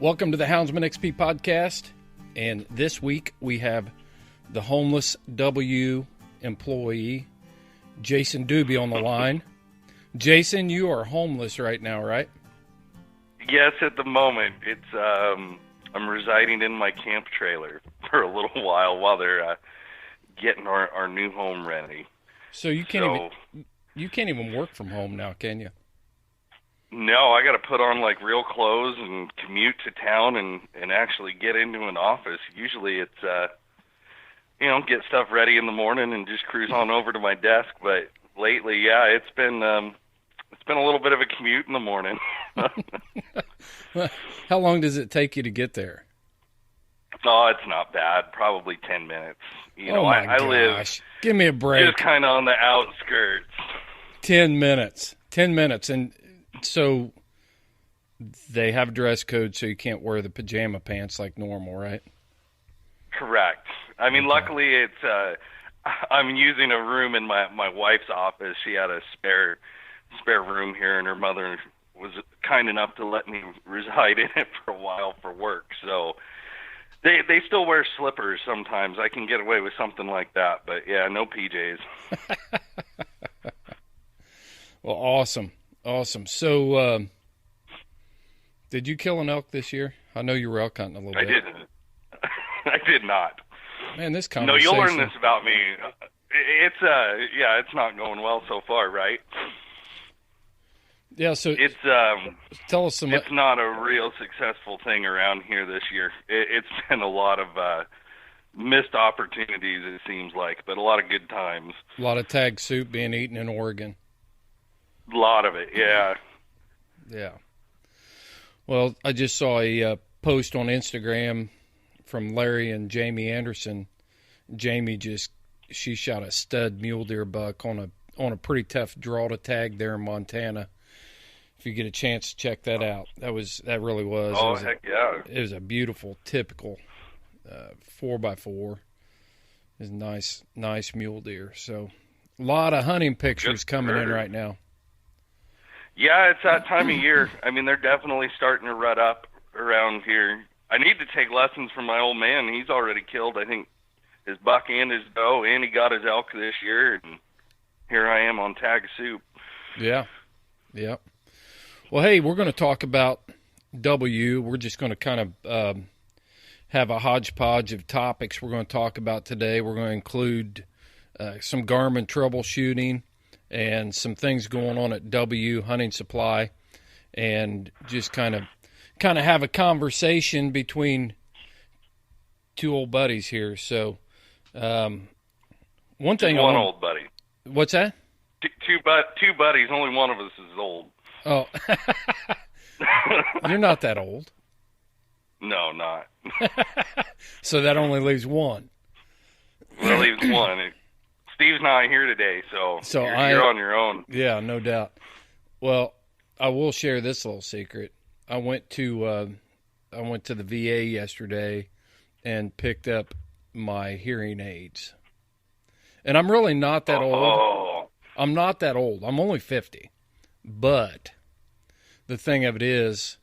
Welcome to the Houndsman XP Podcast, and this week we have the homeless W employee, Jason Duby, on the line. Jason, you are homeless right now, right? Yes, at the moment. I'm residing in my camp trailer for a little while they're getting our new home ready. So you can't even work from home now, can you? No, I got to put on like real clothes and commute to town and actually get into an office. Usually it's get stuff ready in the morning and just cruise on over to my desk. But lately, yeah, it's been a little bit of a commute in the morning. How long does it take you to get there? Oh, it's not bad. Probably 10 minutes. I live. Give me a break. Just kind of on the outskirts. 10 minutes. 10 minutes. And so they have a dress code, so you can't wear the pajama pants like normal, right? Correct. I mean, luckily it's I'm using a room in my wife's office. She had a spare room here, and her mother was kind enough to let me reside in it for a while for work. So they still wear slippers sometimes. I can get away with something like that, but yeah, no PJs. Well, awesome. So, did you kill an elk this year? I know you were elk hunting a little bit. I didn't. I did not. Man, this conversation. No, you'll learn this about me. It's not going well so far, right? Yeah, so tell us some. It's not a real successful thing around here this year. It's been a lot of missed opportunities, it seems like, but a lot of good times. A lot of tag soup being eaten in Oregon. A lot of it, yeah. Yeah. Well, I just saw a post on Instagram from Larry and Jamie Anderson. Jamie she shot a stud mule deer buck on a pretty tough draw to tag there in Montana. If you get a chance to check that out, that really was. Oh, heck yeah! It was a beautiful, typical 4x4. It's nice mule deer. So a lot of hunting pictures coming in right now. Yeah, it's that time of year. I mean, they're definitely starting to rut up around here. I need to take lessons from my old man. He's already killed, I think, his buck and his doe, and he got his elk this year, and here I am on tag soup. Yeah. Well, hey, we're going to talk about W. We're just going to kind of have a hodgepodge of topics we're going to talk about today. We're going to include some Garmin troubleshooting and some things going on at W Hunting Supply, and just kind of have a conversation between two old buddies here. So, one thing. One old buddy. What's that? Two buddies. Only one of us is old. Oh, you're not that old. No, not. So that only leaves one. Well, leaves one. Steve's not here today, so you're on your own. Yeah, no doubt. Well, I will share this little secret. I went to the VA yesterday and picked up my hearing aids. And I'm really not that old. I'm not that old. I'm only 50. But the thing of it is,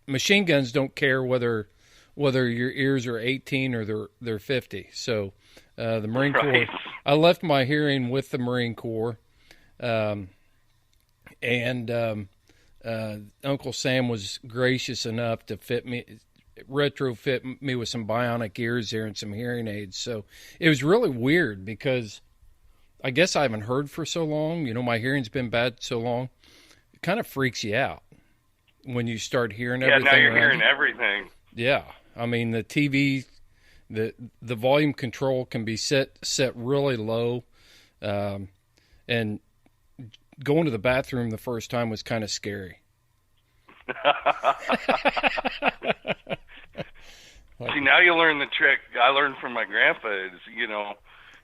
machine guns don't care whether your ears are 18 or they're 50. So the Marine Corps, I left my hearing with the Marine Corps, and Uncle Sam was gracious enough to retrofit me with some bionic ears there and some hearing aids. So it was really weird because I guess I haven't heard for so long. My hearing's been bad so long. It kind of freaks you out when you start hearing everything. Yeah, now you're hearing everything. Yeah. I mean, the TV, the volume control can be set really low. And going to the bathroom the first time was kind of scary. See, now you learn the trick I learned from my grandpa is,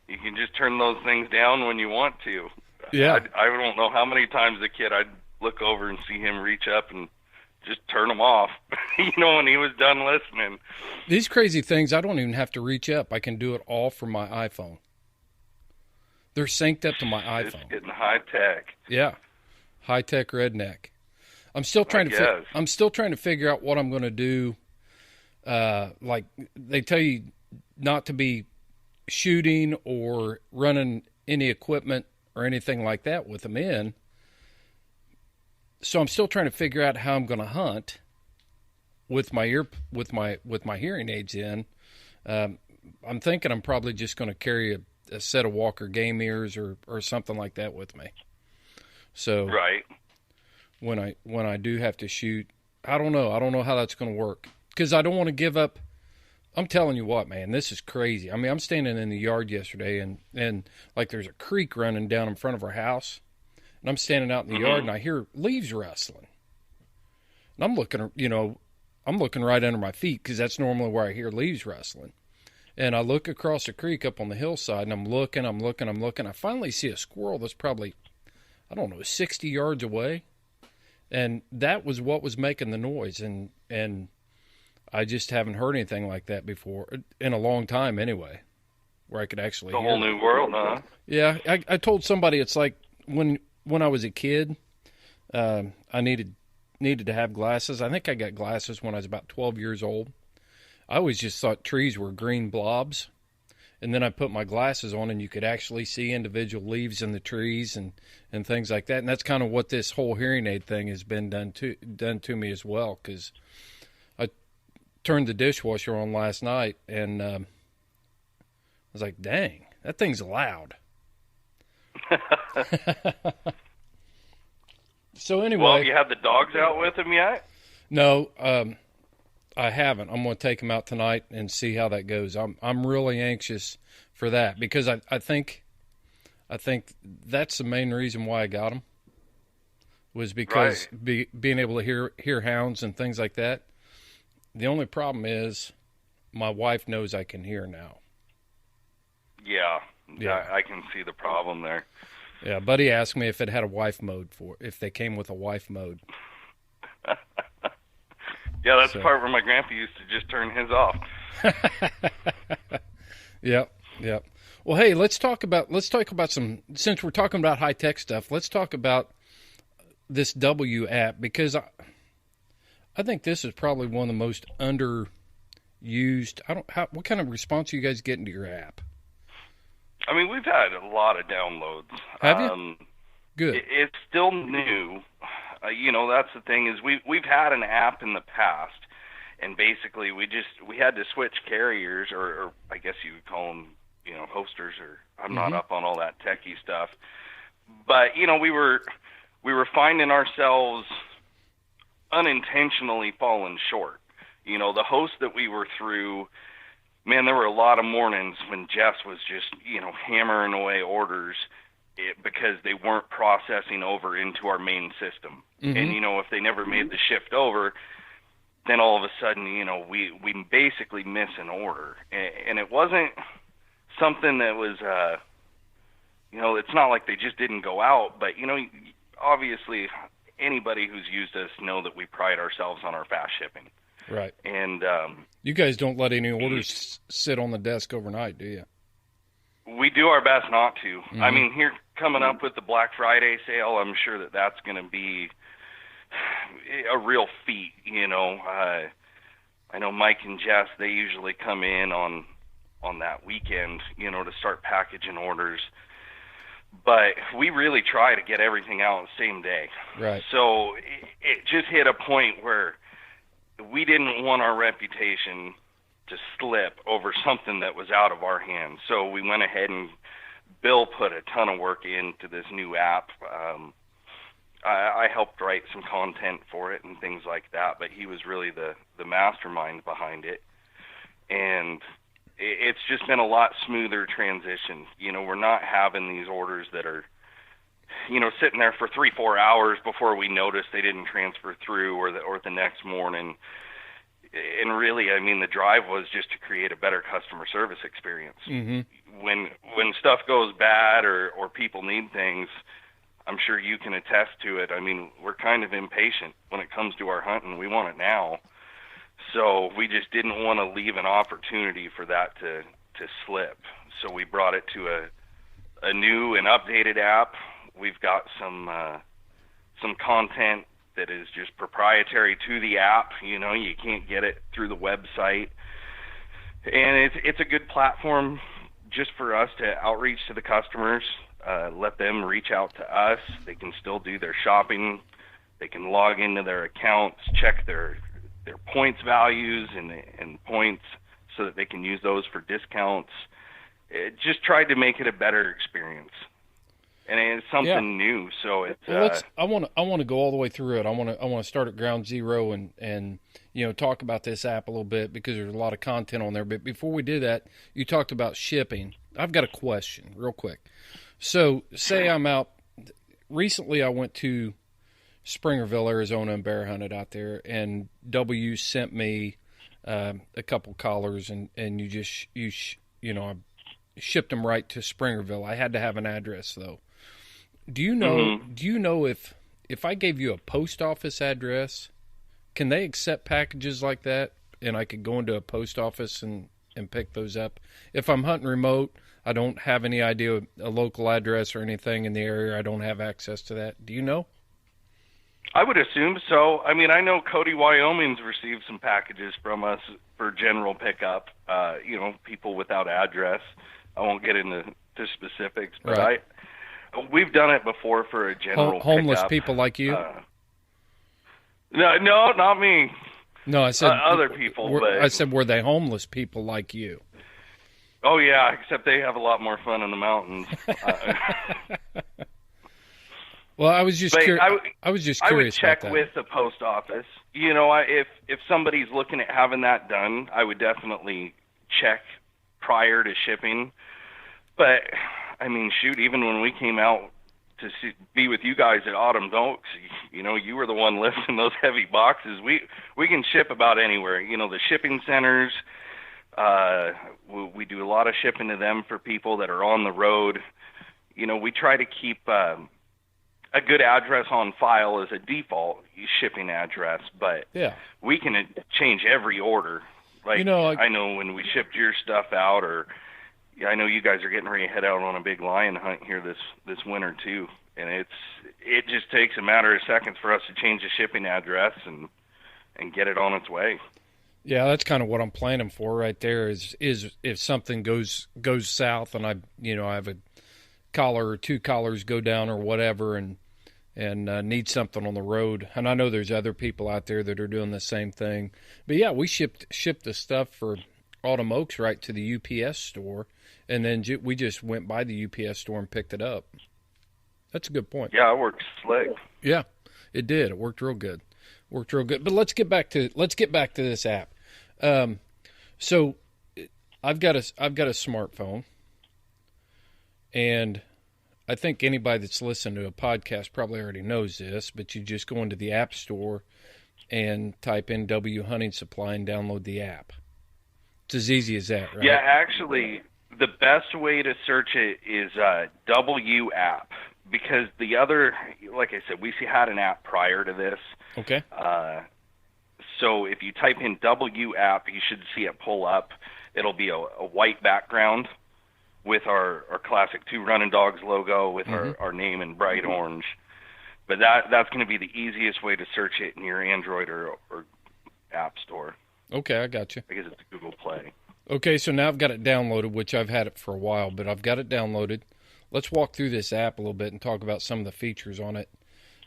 you can just turn those things down when you want to. Yeah. I don't know how many times as a kid I'd look over and see him reach up and just turn them off, when he was done listening. These crazy things, I don't even have to reach up. I can do it all from my iPhone. They're synced up to my iPhone. It's getting high tech. Yeah. High tech redneck. I'm still trying to figure out what I'm going to do. Like they tell you not to be shooting or running any equipment or anything like that with them in. So I'm still trying to figure out how I'm going to hunt with my hearing aids in. I'm thinking I'm probably just going to carry a set of Walker game ears or something like that with me. So right. When I do have to shoot, I don't know how that's going to work, because I don't want to give up. I'm telling you what, man, this is crazy. I mean, I'm standing in the yard yesterday and like there's a creek running down in front of our house, and I'm standing out in the yard and I hear leaves rustling. And I'm looking right under my feet, because that's normally where I hear leaves rustling. And I look across the creek up on the hillside, and I'm looking. I finally see a squirrel that's probably, 60 yards away. And that was what was making the noise. And I just haven't heard anything like that before, in a long time anyway, where I could actually hear it. It's a whole new world, huh? Yeah, I told somebody it's like when I was a kid, I needed to have glasses. I think I got glasses when I was about 12 years old. I always just thought trees were green blobs. And then I put my glasses on, and you could actually see individual leaves in the trees and things like that. And that's kind of what this whole hearing aid thing has been done to me as well, because I turned the dishwasher on last night, and I was like, dang, that thing's loud. So anyway. Well, have you had the dogs out with him yet? No, I haven't. I'm going to take him out tonight and see how that goes. I'm really anxious for that, because I think that's the main reason why I got him, was because being able to hear hounds and things like that. The only problem is my wife knows I can hear now. Yeah. I can see the problem there. Yeah, Buddy asked me if it had a wife mode if they came with a wife mode. Yeah, that's the part where my grandpa used to just turn his off. Yep. Well, hey, let's talk about some, since we're talking about high tech stuff, let's talk about this W app, because I think this is probably one of the most underused. What kind of response are you guys getting to your app? I mean, we've had a lot of downloads. Have you? Good. It's still new. That's the thing, is we've had an app in the past, and basically we had to switch carriers, or I guess you would call them, hosters, or I'm not up on all that techie stuff. But, we were finding ourselves unintentionally falling short. The host that we were through, man, there were a lot of mornings when Jess was just, hammering away orders because they weren't processing over into our main system. And, if they never made the shift over, then all of a sudden, we basically miss an order. And it wasn't something that was, it's not like they just didn't go out, but, obviously anybody who's used us know that we pride ourselves on our fast shipping. Right. And you guys don't let any orders sit on the desk overnight, do you? We do our best not to. I mean, here coming up with the Black Friday sale, I'm sure that's going to be a real feat. I know Mike and Jess, they usually come in on that weekend, to start packaging orders. But we really try to get everything out the same day. Right. So it just hit a point where we didn't want our reputation to slip over something that was out of our hands. So we went ahead, and Bill put a ton of work into this new app. I helped write some content for it and things like that, but he was really the mastermind behind it. And it's just been a lot smoother transition. We're not having these orders that are, sitting there for 3-4 hours before we notice they didn't transfer through, or the next morning. And really, I mean, the drive was just to create a better customer service experience. When stuff goes bad or people need things, I'm sure you can attest to it. I mean, we're kind of impatient when it comes to our hunting. We want it now. So we just didn't want to leave an opportunity for that to slip. So we brought it to a new and updated app. We've got some content that is just proprietary to the app. You know, you can't get it through the website. And it's a good platform just for us to outreach to the customers, let them reach out to us. They can still do their shopping. They can log into their accounts, check their points values and points so that they can use those for discounts. It just tried to make it a better experience. And it's something new, so it's. Well, I want to go all the way through it. I want to start at ground zero and talk about this app a little bit because there's a lot of content on there. But before we do that, you talked about shipping. I've got a question, real quick. So, say I'm out. Recently, I went to Springerville, Arizona, and bear hunted out there, and W sent me a couple collars, and you shipped them right to Springerville. I had to have an address though. Do you know if I gave you a post office address, can they accept packages like that, and I could go into a post office and pick those up? If I'm hunting remote, I don't have any idea of a local address or anything in the area. I don't have access to that. Do you know? I would assume so. I mean, I know Cody, Wyoming's received some packages from us for general pickup, people without address. I won't get into specifics, but right. We've done it before for a general homeless pickup. people like you? No, not me. No, I said other people. I said, were they homeless people like you? Oh yeah, except they have a lot more fun in the mountains. Well, I was just curious. I was just curious. I would check about that. with the post office. If somebody's looking at having that done, I would definitely check prior to shipping. But I mean, shoot, even when we came out to be with you guys at Autumn Oaks, you were the one lifting those heavy boxes. We can ship about anywhere. The shipping centers, we do a lot of shipping to them for people that are on the road. We try to keep a good address on file as a default shipping address, but yeah, we can change every order. I know when we shipped your stuff out, or I know you guys are getting ready to head out on a big lion hunt here this winter too, and it just takes a matter of seconds for us to change the shipping address and get it on its way. Yeah, that's kind of what I'm planning for right there. Is if something goes south and I have a collar or two collars go down or whatever, and need something on the road. And I know there's other people out there that are doing the same thing. But yeah, we shipped the stuff for Autumn Oaks right to the UPS store, and then we just went by the UPS store and picked it up. That's a good point. Yeah, it worked slick. Yeah, it did. It worked real good. But let's get back to this app. So I've got a smartphone, and I think anybody that's listened to a podcast probably already knows this, but you just go into the App Store and type in W Hunting Supply and download the app. It's as easy as that, right? Yeah, actually, the best way to search it is W App, because the other, like I said, we had an app prior to this. Okay. So if you type in W App, you should see it pull up. It'll be a white background with our classic 2 Running Dogs logo with our name in bright orange. But that's going to be the easiest way to search it in your Android or App Store. Okay, I got you. Because it's Google Play. Okay, so now I've got it downloaded, which I've had it for a while, but I've got it downloaded. Let's walk through this app a little bit and talk about some of the features on it.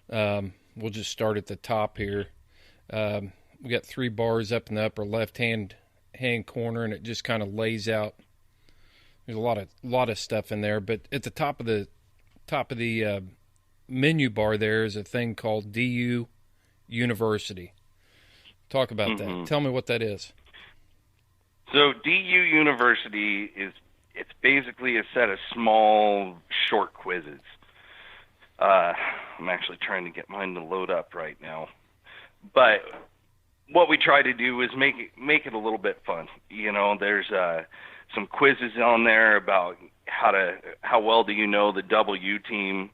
We'll just start at the top here. We got 3 bars up in the upper left-hand corner, and it just kind of lays out. There's a lot of stuff in there, but at the top of the menu bar there is a thing called DU University. Talk about that. Tell me what that is. So DU University it's basically a set of small short quizzes. I'm actually trying to get mine to load up right now, but what we try to do is make it a little bit fun. There's some quizzes on there about how well do you know the W team.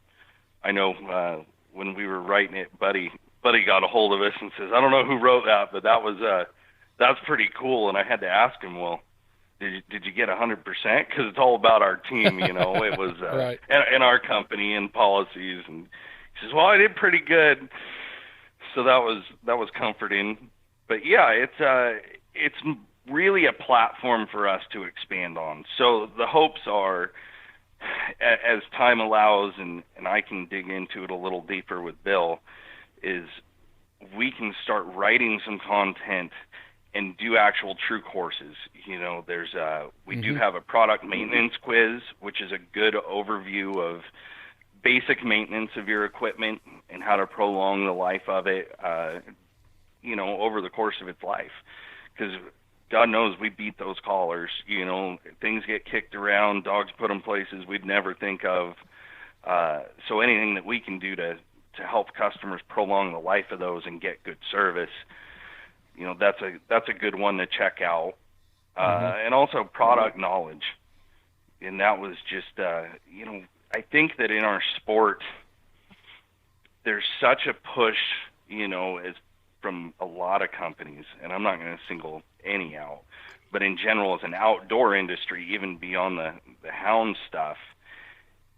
I know when we were writing it, Buddy got a hold of us and says, I don't know who wrote that, but that's pretty cool. And I had to ask him, well, did you get 100%? Because it's all about our team, It was right. and our company and policies. And he says, well, I did pretty good. So that was comforting. But yeah, it's really a platform for us to expand on. So the hopes are, as time allows, and I can dig into it a little deeper with Bill, is we can start writing some content and do actual true courses. You know, there's we do have a product maintenance quiz, which is a good overview of basic maintenance of your equipment and how to prolong the life of it, you know, over the course of its life. Because God knows we beat those collars. You know, things get kicked around, dogs put in places we'd never think of. So anything that we can do to help customers prolong the life of those and get good service, you know, that's a good one to check out. And also product knowledge. And that was just, you know, I think that in our sport, there's such a push, you know, as from a lot of companies, and I'm not going to single any out, but in general, as an outdoor industry, even beyond the hound stuff,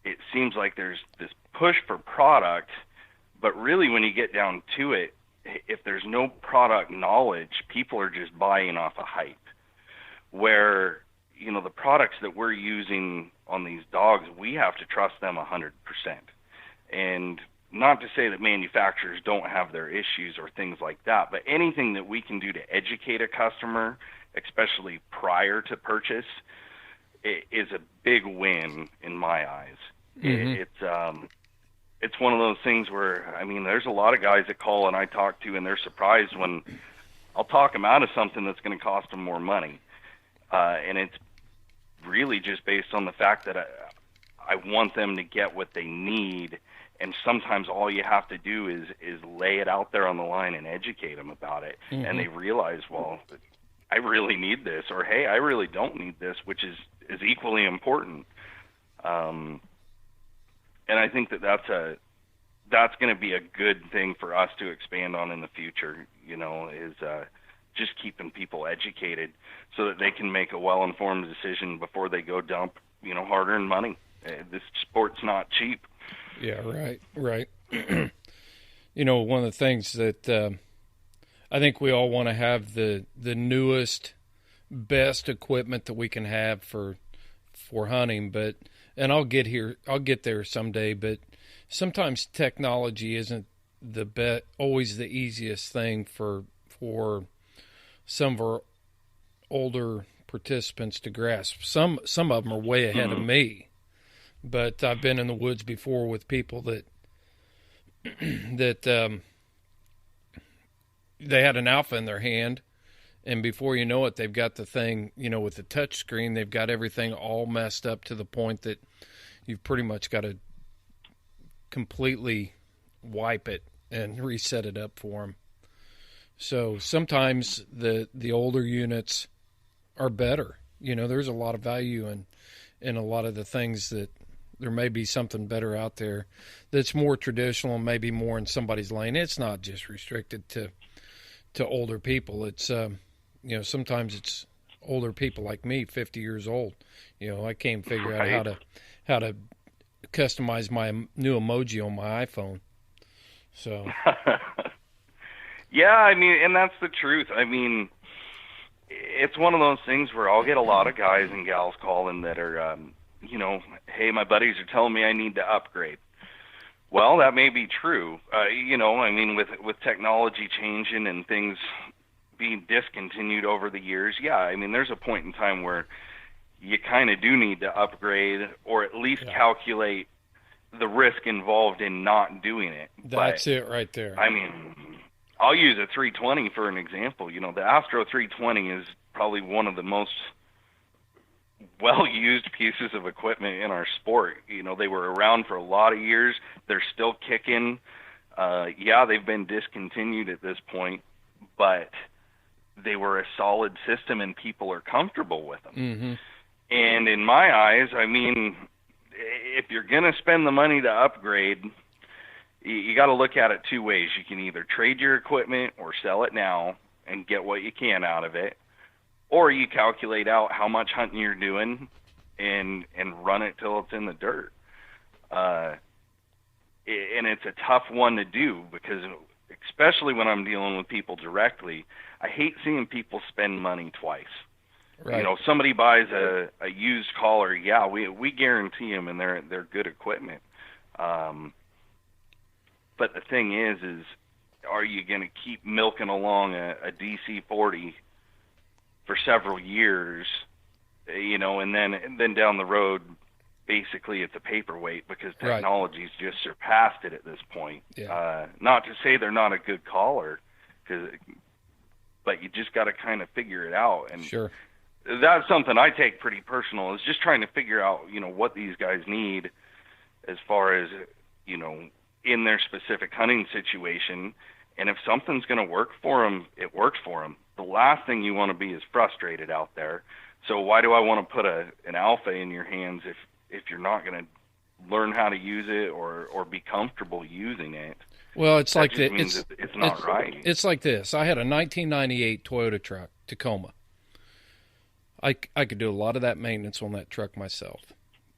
it seems like there's this push for product, but really when you get down to it, if there's no product knowledge, people are just buying off a hype, where, you know, the products that we're using on these dogs, we have to trust them 100%. And not to say that manufacturers don't have their issues or things like that, but anything that we can do to educate a customer, especially prior to purchase, is a big win in my eyes. It's one of those things where, I mean, there's a lot of guys that call and I talk to, and they're surprised when I'll talk them out of something that's going to cost them more money. And it's really just based on the fact that I want them to get what they need, and sometimes all you have to do is lay it out there on the line and educate them about it, and they realize, well, I really need this, or hey, I really don't need this, which is equally important. And I think that's going to be a good thing for us to expand on in the future, you know, is just keeping people educated so that they can make a well-informed decision before they go dump, you know, hard-earned money. This sport's not cheap. Yeah, right. You know, one of the things that I think we all want to have the newest, best equipment that we can have for hunting, and I'll get there someday, but sometimes technology isn't always the easiest thing for some of our older participants to grasp. Some of them are way ahead of me, but I've been in the woods before with people that they had an alpha in their hand, and before you know it, they've got the thing, you know, with the touch screen, they've got everything all messed up to the point that you've pretty much got to completely wipe it and reset it up for them. So sometimes the older units are better. You know, there's a lot of value in a lot of the things that there may be something better out there that's more traditional and maybe more in somebody's lane. It's not just restricted to older people. It's, you know, sometimes it's older people like me, 50 years old. You know, I can't figure out how to customize my new emoji on my iPhone. So. Yeah, I mean, and that's the truth. I mean, it's one of those things where I'll get a lot of guys and gals calling that are, you know, hey, my buddies are telling me I need to upgrade. Well, that may be true. You know, I mean, with technology changing and things being discontinued over the years, yeah, I mean, there's a point in time where you kind of do need to upgrade or at least calculate the risk involved in not doing it. That's it right there. I mean, I'll use a 320 for an example. You know, the Astro 320 is probably one of the most well-used pieces of equipment in our sport. You know, they were around for a lot of years. They're still kicking. Yeah, they've been discontinued at this point, but they were a solid system and people are comfortable with them. And in my eyes, I mean, if you're going to spend the money to upgrade, you got to look at it two ways. You can either trade your equipment or sell it now and get what you can out of it, or you calculate out how much hunting you're doing and run it till it's in the dirt. And it's a tough one to do because, especially when I'm dealing with people directly, I hate seeing people spend money twice. Right. You know, somebody buys a used collar, yeah, we guarantee them, and they're good equipment. But the thing is are you going to keep milking along a DC-40 for several years, you know, and then down the road, basically it's a paperweight because technology's just surpassed it at this point. Yeah. Not to say they're not a good collar, but you just got to kind of figure it out. And sure. That's something I take pretty personal, is just trying to figure out, you know, what these guys need as far as, you know, in their specific hunting situation. And if something's going to work for them, it works for them. The last thing you want to be is frustrated out there. So why do I want to put an alpha in your hands if you're not going to learn how to use it or be comfortable using it? Well, it's like it's not right. It's like this. I had a 1998 Toyota truck, Tacoma. I could do a lot of that maintenance on that truck myself.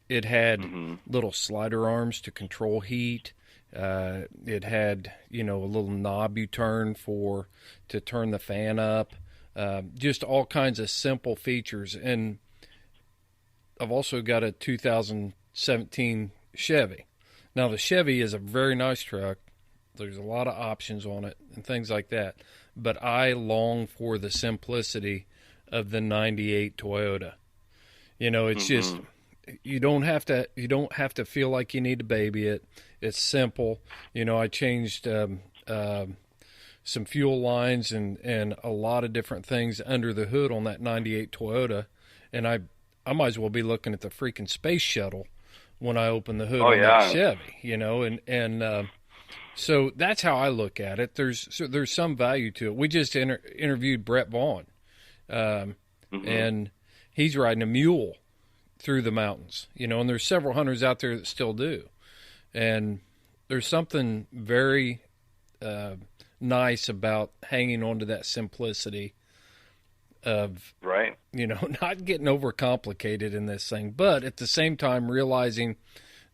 It had little slider arms to control heat. It had, you know, a little knob you turn to turn the fan up. Just all kinds of simple features. And I've also got a 2017 Chevy. Now, the Chevy is a very nice truck. There's a lot of options on it and things like that. But I long for the simplicity of the 98 Toyota. You know, it's just, you don't have to feel like you need to baby it. It's simple. You know, I changed some fuel lines and a lot of different things under the hood on that 98 Toyota. And I might as well be looking at the freaking space shuttle when I open the hood on that Chevy, you know, and so that's how I look at it. There's some value to it. We just interviewed Brett Vaughn, and he's riding a mule through the mountains, you know, and there's several hunters out there that still do. And there's something very nice about hanging on to that simplicity of, you know, not getting overcomplicated in this thing, but at the same time realizing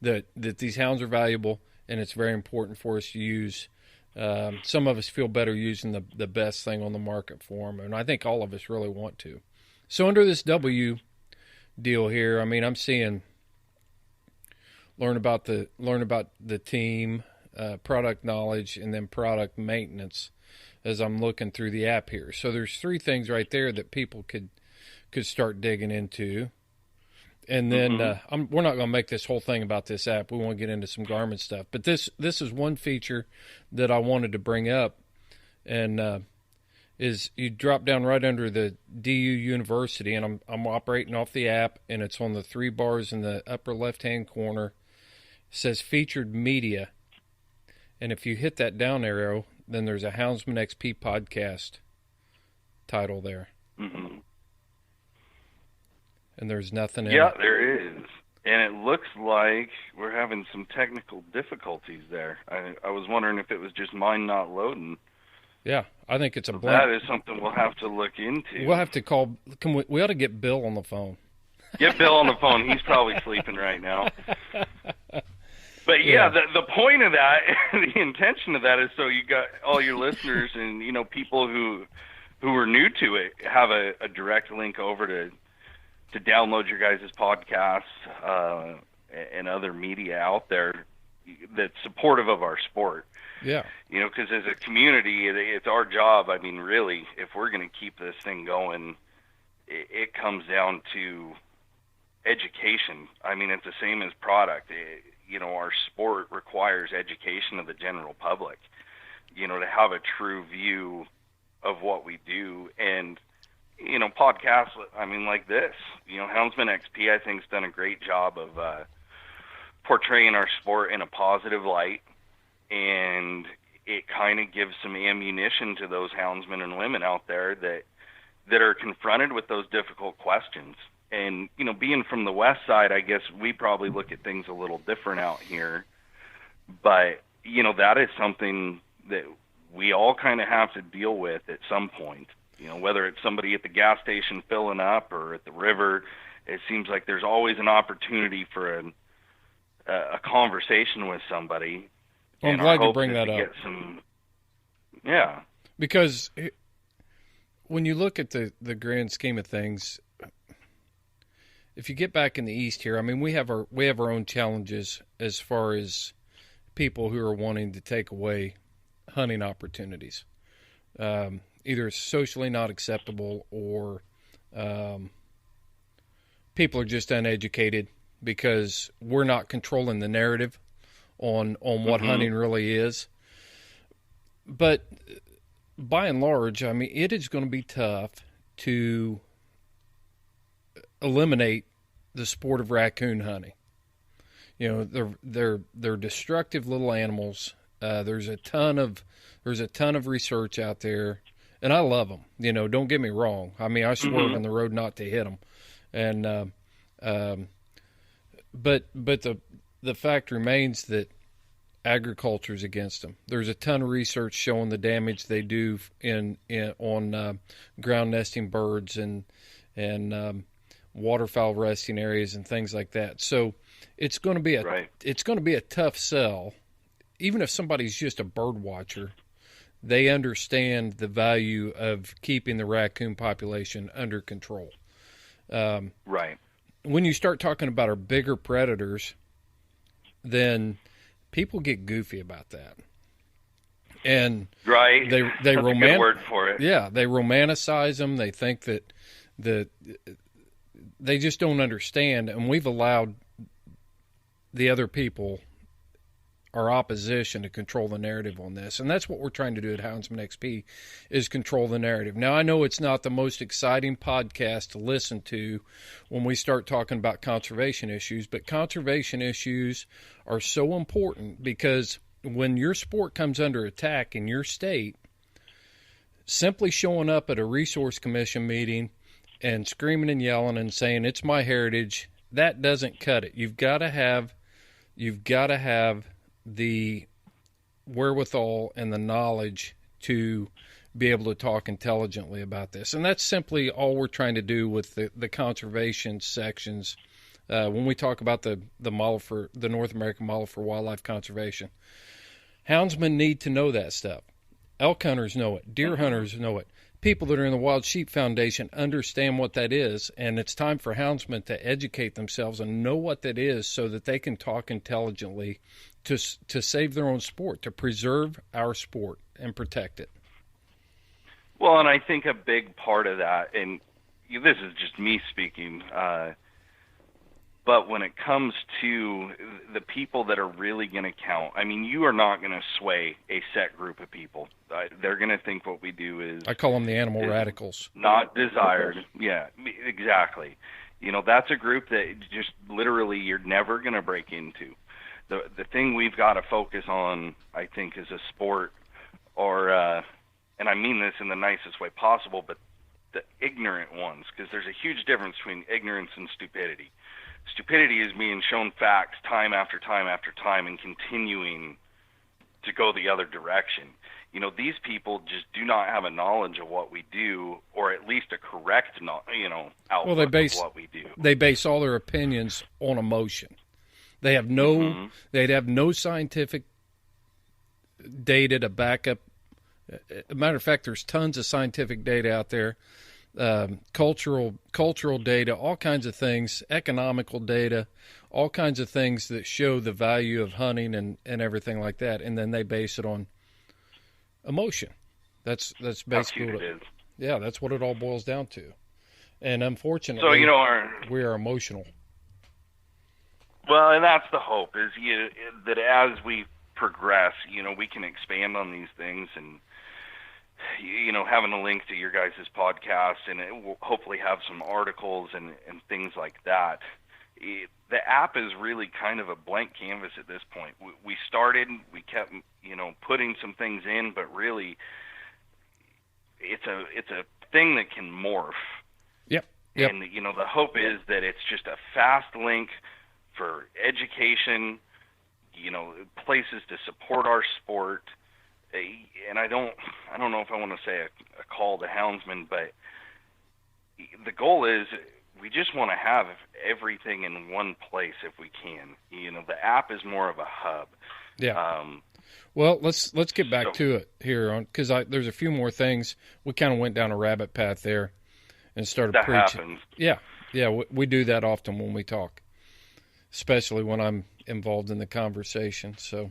that these hounds are valuable and it's very important for us to use. Some of us feel better using the best thing on the market for them, and I think all of us really want to. So under this W deal here, I mean, I'm seeing learn about the team, product knowledge, and then product maintenance as I'm looking through the app here. So there's 3 things right there that people could start digging into. And then we're not going to make this whole thing about this app. We want to get into some Garmin stuff. But this is one feature that I wanted to bring up, and is you drop down right under the DU University, and I'm operating off the app, and it's on the 3 bars in the upper left-hand corner. It says Featured Media. And if you hit that down arrow, then there's a Houndsman XP podcast title there. And there's nothing in it. Yeah, there is. And it looks like we're having some technical difficulties there. I was wondering if it was just mine not loading. Yeah, I think it's a blank. That is something we'll have to look into. We'll have to call. We ought to get Bill on the phone. Get Bill on the phone. He's probably sleeping right now. But yeah, the point of that, the intention of that is so you got all your listeners and, you know, people who are new to it have a direct link over to download your guys' podcasts and other media out there that's supportive of our sport. Yeah. You know, because as a community, it's our job. I mean, really, if we're going to keep this thing going, it comes down to education. I mean, it's the same as product. You know, our sport requires education of the general public, you know, to have a true view of what we do. And, you know, podcasts, I mean, like this, you know, Houndsman XP, I think, has done a great job of portraying our sport in a positive light. And it kind of gives some ammunition to those houndsmen and women out there that are confronted with those difficult questions. And, you know, being from the west side, I guess we probably look at things a little different out here. But, you know, that is something that we all kind of have to deal with at some point. You know, whether it's somebody at the gas station filling up or at the river, it seems like there's always an opportunity for a conversation with somebody. Well, I'm glad you bring that up. Yeah. Because when you look at the grand scheme of things, if you get back in the East here, I mean, we have our own challenges as far as people who are wanting to take away hunting opportunities. Either socially not acceptable or people are just uneducated because we're not controlling the narrative on what hunting really is. But by and large, I mean, it is going to be tough to eliminate the sport of raccoon hunting. You know, they're destructive little animals. There's a ton of research out there, and I love them. You know, don't get me wrong. I mean, I swerve on the road not to hit them, and but the fact remains that agriculture's against them. There's a ton of research showing the damage they do on ground nesting birds and waterfowl resting areas and things like that. So it's going to be a tough sell. Even if somebody's just a bird watcher, they understand the value of keeping the raccoon population under control. Right. When you start talking about our bigger predators, then people get goofy about that. And right. they That's a good word for it. Yeah, they romanticize them. They think that they just don't understand, and we've allowed the other people, our opposition, to control the narrative on this. And that's what we're trying to do at Houndsman XP, is control the narrative. Now, I know it's not the most exciting podcast to listen to when we start talking about conservation issues, but conservation issues are so important because when your sport comes under attack in your state, simply showing up at a resource commission meeting and screaming and yelling and saying, it's my heritage, that doesn't cut it. You've got to have the wherewithal and the knowledge to be able to talk intelligently about this. And that's simply all we're trying to do with the conservation sections when we talk about the model for the North American model for wildlife conservation. Houndsmen need to know that stuff. Elk hunters know it. Deer hunters know it. People that are in the Wild Sheep Foundation understand what that is, and it's time for houndsmen to educate themselves and know what that is so that they can talk intelligently to save their own sport, to preserve our sport and protect it. Well, and I think a big part of that, and this is just me speaking, but when it comes to the people that are really going to count, I mean, you are not going to sway a set group of people. They're going to think what we do is... I call them the animal radicals. Not desired. Yeah, exactly. You know, that's a group that just literally you're never going to break into. The thing we've got to focus on, I think, is a sport, or, and I mean this in the nicest way possible, but the ignorant ones, because there's a huge difference between ignorance and stupidity. Stupidity is being shown facts time after time after time and continuing to go the other direction. You know, these people just do not have a knowledge of what we do, or at least a correct, outlook of what we do. They base all their opinions on emotion. They have they'd have no scientific data to back up. As a matter of fact, there's tons of scientific data out there. Cultural data, all kinds of things, economical data, all kinds of things that show the value of hunting and everything like that, and then they base it on emotion. That's basically what it is. Yeah, that's what it all boils down to. And unfortunately, we are emotional. Well, and that's the hope, is that as we progress, we can expand on these things, and having a link to your guys' podcast, and it will hopefully have some articles and things like that. The app is really kind of a blank canvas at this point. We started, we kept, putting some things in, but really it's a thing that can morph. Yep. And, the hope is that it's just a fast link for education, places to support our sport. And I don't know if I want to say a call to houndsmen, but the goal is we just want to have everything in one place if we can. The app is more of a hub. Yeah. Well, let's get back to it here because there's a few more things. We kind of went down a rabbit path there and started that preaching. Happens. Yeah, we do that often when we talk, especially when I'm involved in the conversation. So,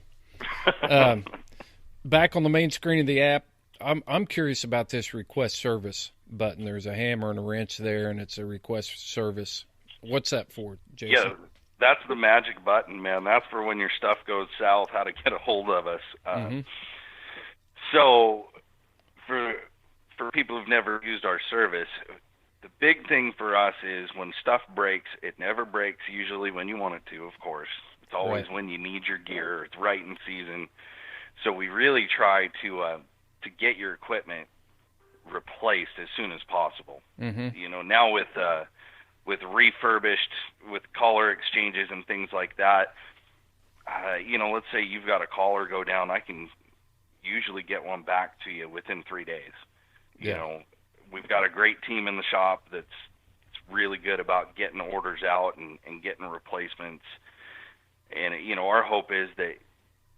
back on the main screen of the app, I'm curious about this request service button. There's a hammer and a wrench there, and it's a request service. What's that for, Jason? Yeah, that's the magic button, man. That's for when your stuff goes south, how to get a hold of us. So for people who've never used our service, the big thing for us is when stuff breaks, it never breaks usually when you want it to, of course. It's always when you need your gear. It's right in season. So we really try to get your equipment replaced as soon as possible. You know, now with refurbished, with collar exchanges and things like that, you know, let's say you've got a collar go down, I can usually get one back to you within 3 days. You know, we've got a great team in the shop that's really good about getting orders out and getting replacements. And, you know, our hope is that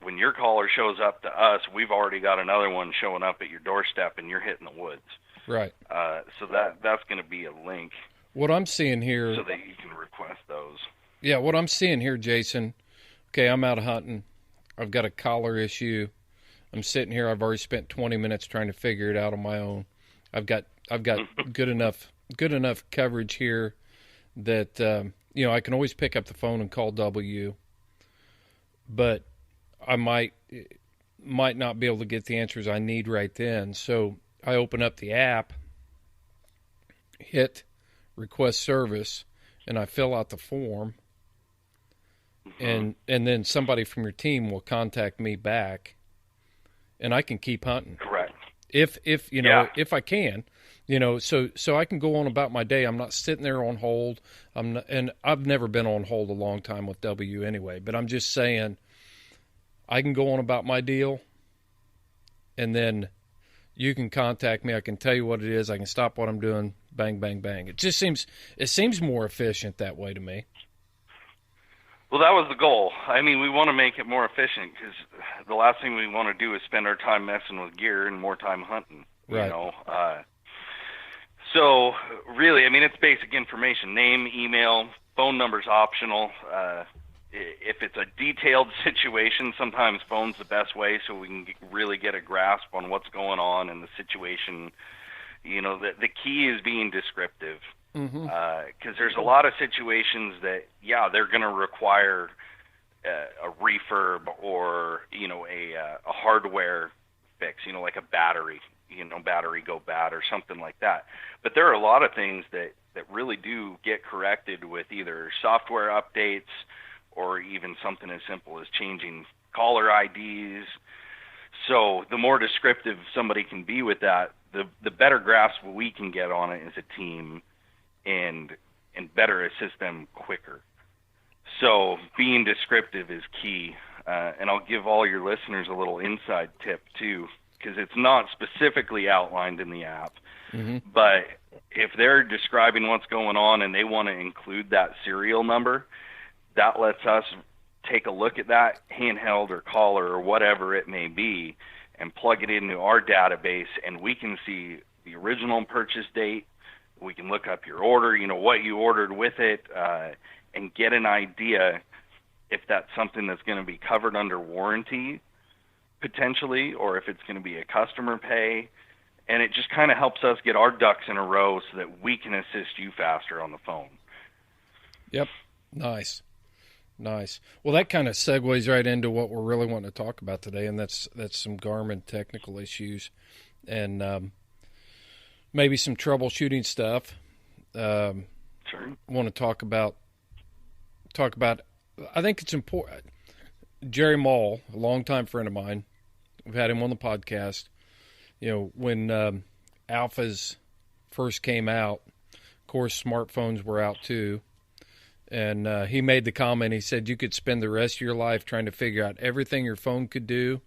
when your collar shows up to us, we've already got another one showing up at your doorstep and you're hitting the woods. Right. So that's going to be a link. What I'm seeing here... So that you can request those. Yeah, what I'm seeing here, Jason, okay, I'm out hunting. I've got a collar issue. I'm sitting here. I've already spent 20 minutes trying to figure it out on my own. I've got good enough coverage here that, you know, I can always pick up the phone and call W, but I might not be able to get the answers I need right then. So I open up the app, hit request service, and I fill out the form, and then somebody from your team will contact me back, and I can keep hunting. Correct. If you know, if I can, you know, so I can go on about my day. I'm not sitting there on hold. And I've never been on hold a long time with W anyway, but I'm just saying I can go on about my deal, and then you can contact me. I can tell you what it is. I can stop what I'm doing. Bang, bang, bang. It seems more efficient that way to me. Well, that was the goal. I mean, we want to make it more efficient because the last thing we want to do is spend our time messing with gear and more time hunting. Right. You know, so really, I mean, it's basic information: name, email, phone number's optional. If it's a detailed situation, sometimes phone's the best way, so we can really get a grasp on what's going on in the situation. You know, the key is being descriptive. Because there's a lot of situations that, they're going to require a refurb or, you know, a hardware fix, you know, like a battery, you know, battery go bad or something like that. But there are a lot of things that really do get corrected with either software updates or even something as simple as changing caller IDs. So the more descriptive somebody can be with that, the better grasp we can get on it as a team, and better assist them quicker. So being descriptive is key. And I'll give all your listeners a little inside tip too, because it's not specifically outlined in the app. But if they're describing what's going on and they want to include that serial number, that lets us take a look at that handheld or collar or whatever it may be and plug it into our database, and we can see the original purchase date. We can look up your order, you know, what you ordered with it, and get an idea if that's something that's going to be covered under warranty potentially, or if it's going to be a customer pay. And it just kind of helps us get our ducks in a row so that we can assist you faster on the phone. Yep. Nice. Well, that kind of segues right into what we're really wanting to talk about today, and that's some Garmin technical issues and maybe some troubleshooting stuff. Sure. Want to talk about. I think it's important. Jerry Mall, a longtime friend of mine, we've had him on the podcast. You know, when Alphas first came out, of course, smartphones were out too. And he made the comment, he said, you could spend the rest of your life trying to figure out everything your phone could do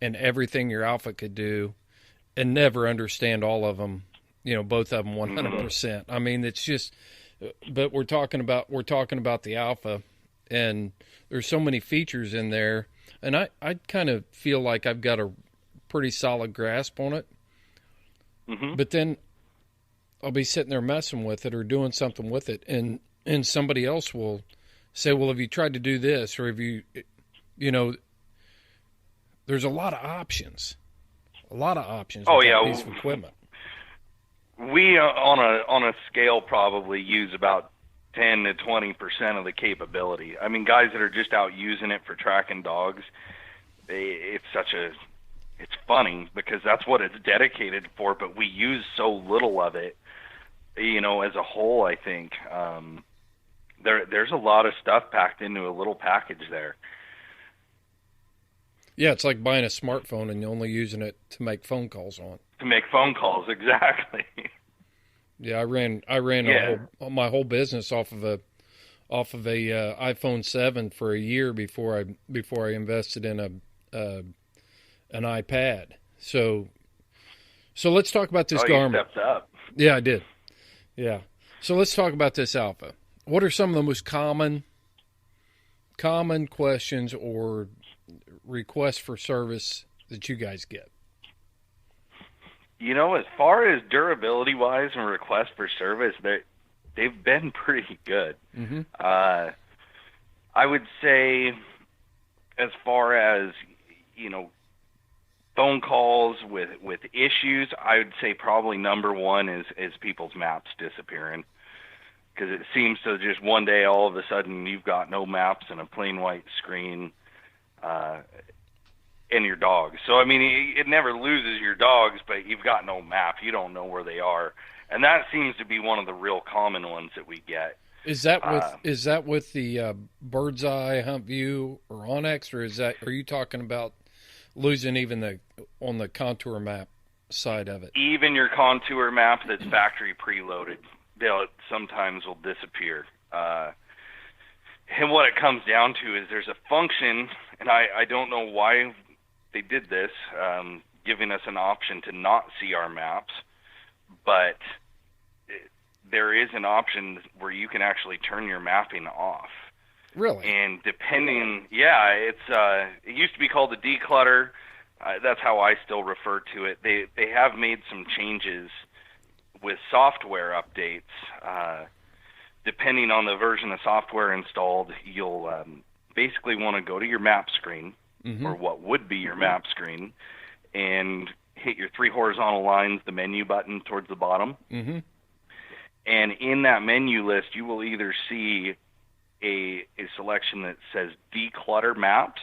and everything your Alpha could do and never understand all of them, you know, both of them 100%. I mean, it's just, but we're talking about the Alpha, and there's so many features in there And I kind of feel like I've got a pretty solid grasp on it. Mm-hmm. But then I'll be sitting there messing with it or doing something with it, and somebody else will say, well, have you tried to do this? Or have you, there's a lot of options. A lot of options with that piece of equipment. We, on a scale, probably use about 10 to 20% of the capability. I mean, guys that are just out using it for tracking dogs, it's funny because that's what it's dedicated for, but we use so little of it, as a whole, I think. There's a lot of stuff packed into a little package there. Yeah, it's like buying a smartphone and only using it to make phone calls on. To make phone calls, exactly. Yeah, I ran my whole business off of a iPhone 7 for a year before I invested in an iPad. So let's talk about this Garmin. You stepped up. Yeah, I did. Yeah. So let's talk about this Alpha. What are some of the most common questions or requests for service that you guys get? As far as durability-wise and requests for service, they've been pretty good. Mm-hmm. I would say as far as, phone calls with issues, I would say probably number one is people's maps disappearing. Because it seems to just one day all of a sudden you've got no maps and a plain white screen and your dogs. So, I mean, it never loses your dogs, but you've got no map. You don't know where they are. And that seems to be one of the real common ones that we get. Is that with the Bird's Eye, Hunt View, or Onyx, or are you talking about losing even on the contour map side of it? Even your contour map that's factory preloaded, sometimes will disappear. And what it comes down to is there's a function, and I don't know why they did this, giving us an option to not see our maps, but there is an option where you can actually turn your mapping off. Really? And it used to be called the declutter. That's how I still refer to it. They have made some changes with software updates. Depending on the version of software installed, you'll basically want to go to your map screen, mm-hmm. or what would be your map screen, and hit your three horizontal lines, the menu button towards the bottom. Mm-hmm. And in that menu list, you will either see a selection that says declutter maps,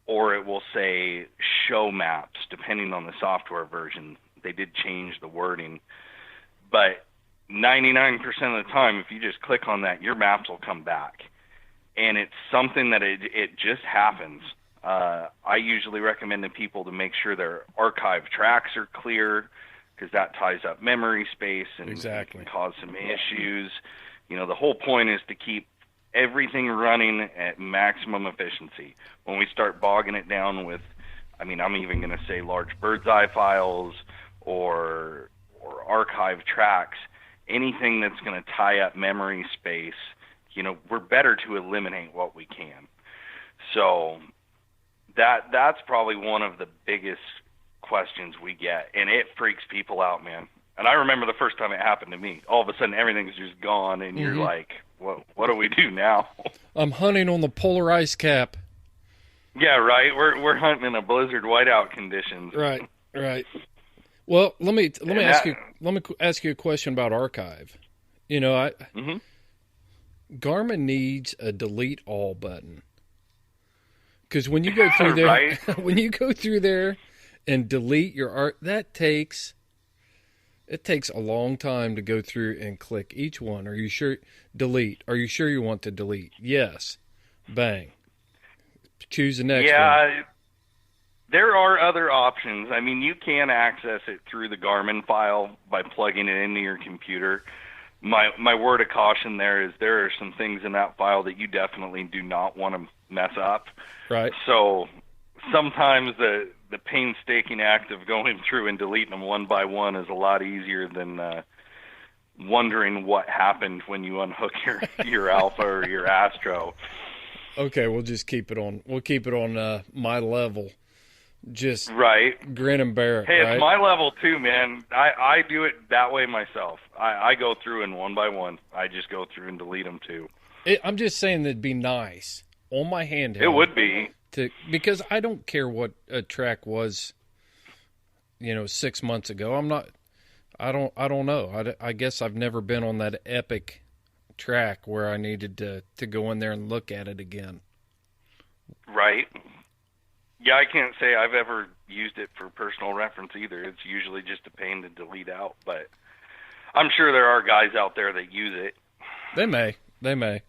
or it will say show maps, depending on the software version. They did change the wording. But 99% of the time, if you just click on that, your maps will come back. And it's something that it just happens. I usually recommend to people to make sure their archive tracks are clear, because that ties up memory space and exactly. can cause some issues. The whole point is to keep everything running at maximum efficiency. When we start bogging it down with, I'm even going to say large bird's eye files or archive tracks, anything that's going to tie up memory space, we're better to eliminate what we can. So that's probably one of the biggest questions we get, and it freaks people out, man. And I remember the first time it happened to me. All of a sudden, everything's just gone, and you're like, what do we do now? I'm hunting on the polar ice cap. Yeah, right. We're hunting in a blizzard whiteout conditions. Right. Well, let me ask you a question about archive. Mm-hmm. Garmin needs a delete all button, because when you go through there, right? When you go through there and delete your art, it takes a long time to go through and click each one. Are you sure? Delete. Are you sure you want to delete? Yes. Bang. Choose the next one. Yeah, there are other options. You can access it through the Garmin file by plugging it into your computer. My word of caution there are some things in that file that you definitely do not want to mess up. Right. So sometimes the painstaking act of going through and deleting them one by one is a lot easier than wondering what happened when you unhook your Alpha or your Astro. Okay, we'll just keep it on. We'll keep it on my level. Just right. Grin and bear it. Hey, right? It's my level too, man. I do it that way myself. I go through and one by one. I just go through and delete them too. I'm just saying that'd be nice on my handheld. It would be. Because I don't care what a track was, 6 months ago. I don't know. I guess I've never been on that epic track where I needed to go in there and look at it again. Right. Yeah, I can't say I've ever used it for personal reference either. It's usually just a pain to delete out, but I'm sure there are guys out there that use it. They may.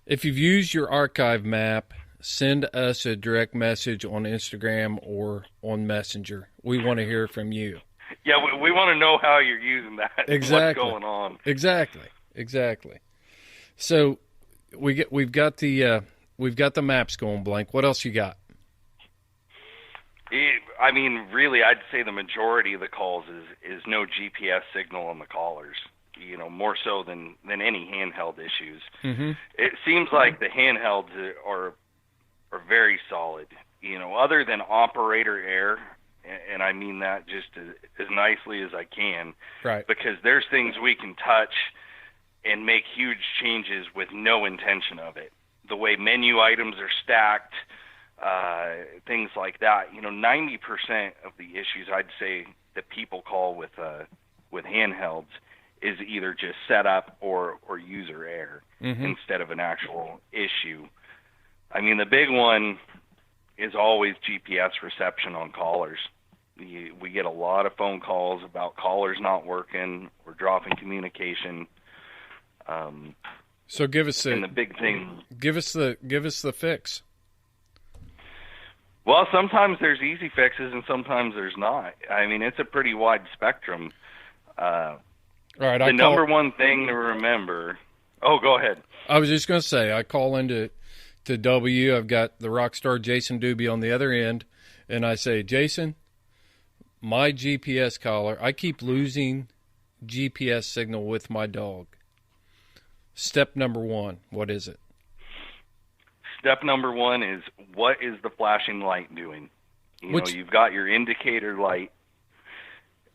If you've used your archive map, send us a direct message on Instagram or on Messenger. We want to hear from you. Yeah, we want to know how you're using that. Exactly. What's going on? Exactly. So we've got the maps going, Blank. What else you got? Really, I'd say the majority of the calls is no GPS signal on the collars. More so than any handheld issues. Mm-hmm. It seems like the handhelds are very solid. Other than operator error, and I mean that just as nicely as I can. Right. Because there's things we can touch and make huge changes with no intention of it. The way menu items are stacked, things like that. 90% of the issues I'd say that people call with handhelds is either just setup or user error instead of an actual issue. The big one is always GPS reception on callers. We get a lot of phone calls about callers not working or dropping communication. So give us the big thing. Give us the fix. Well, sometimes there's easy fixes and sometimes there's not. It's a pretty wide spectrum. All right. The number one thing to remember. Oh, go ahead. I was just going to say, I call into W. I've got the rock star Jason Duby on the other end, and I say, Jason, my GPS collar, I keep losing GPS signal with my dog. Step number one, what is it? Step number one is, what is the flashing light doing? You've got your indicator light,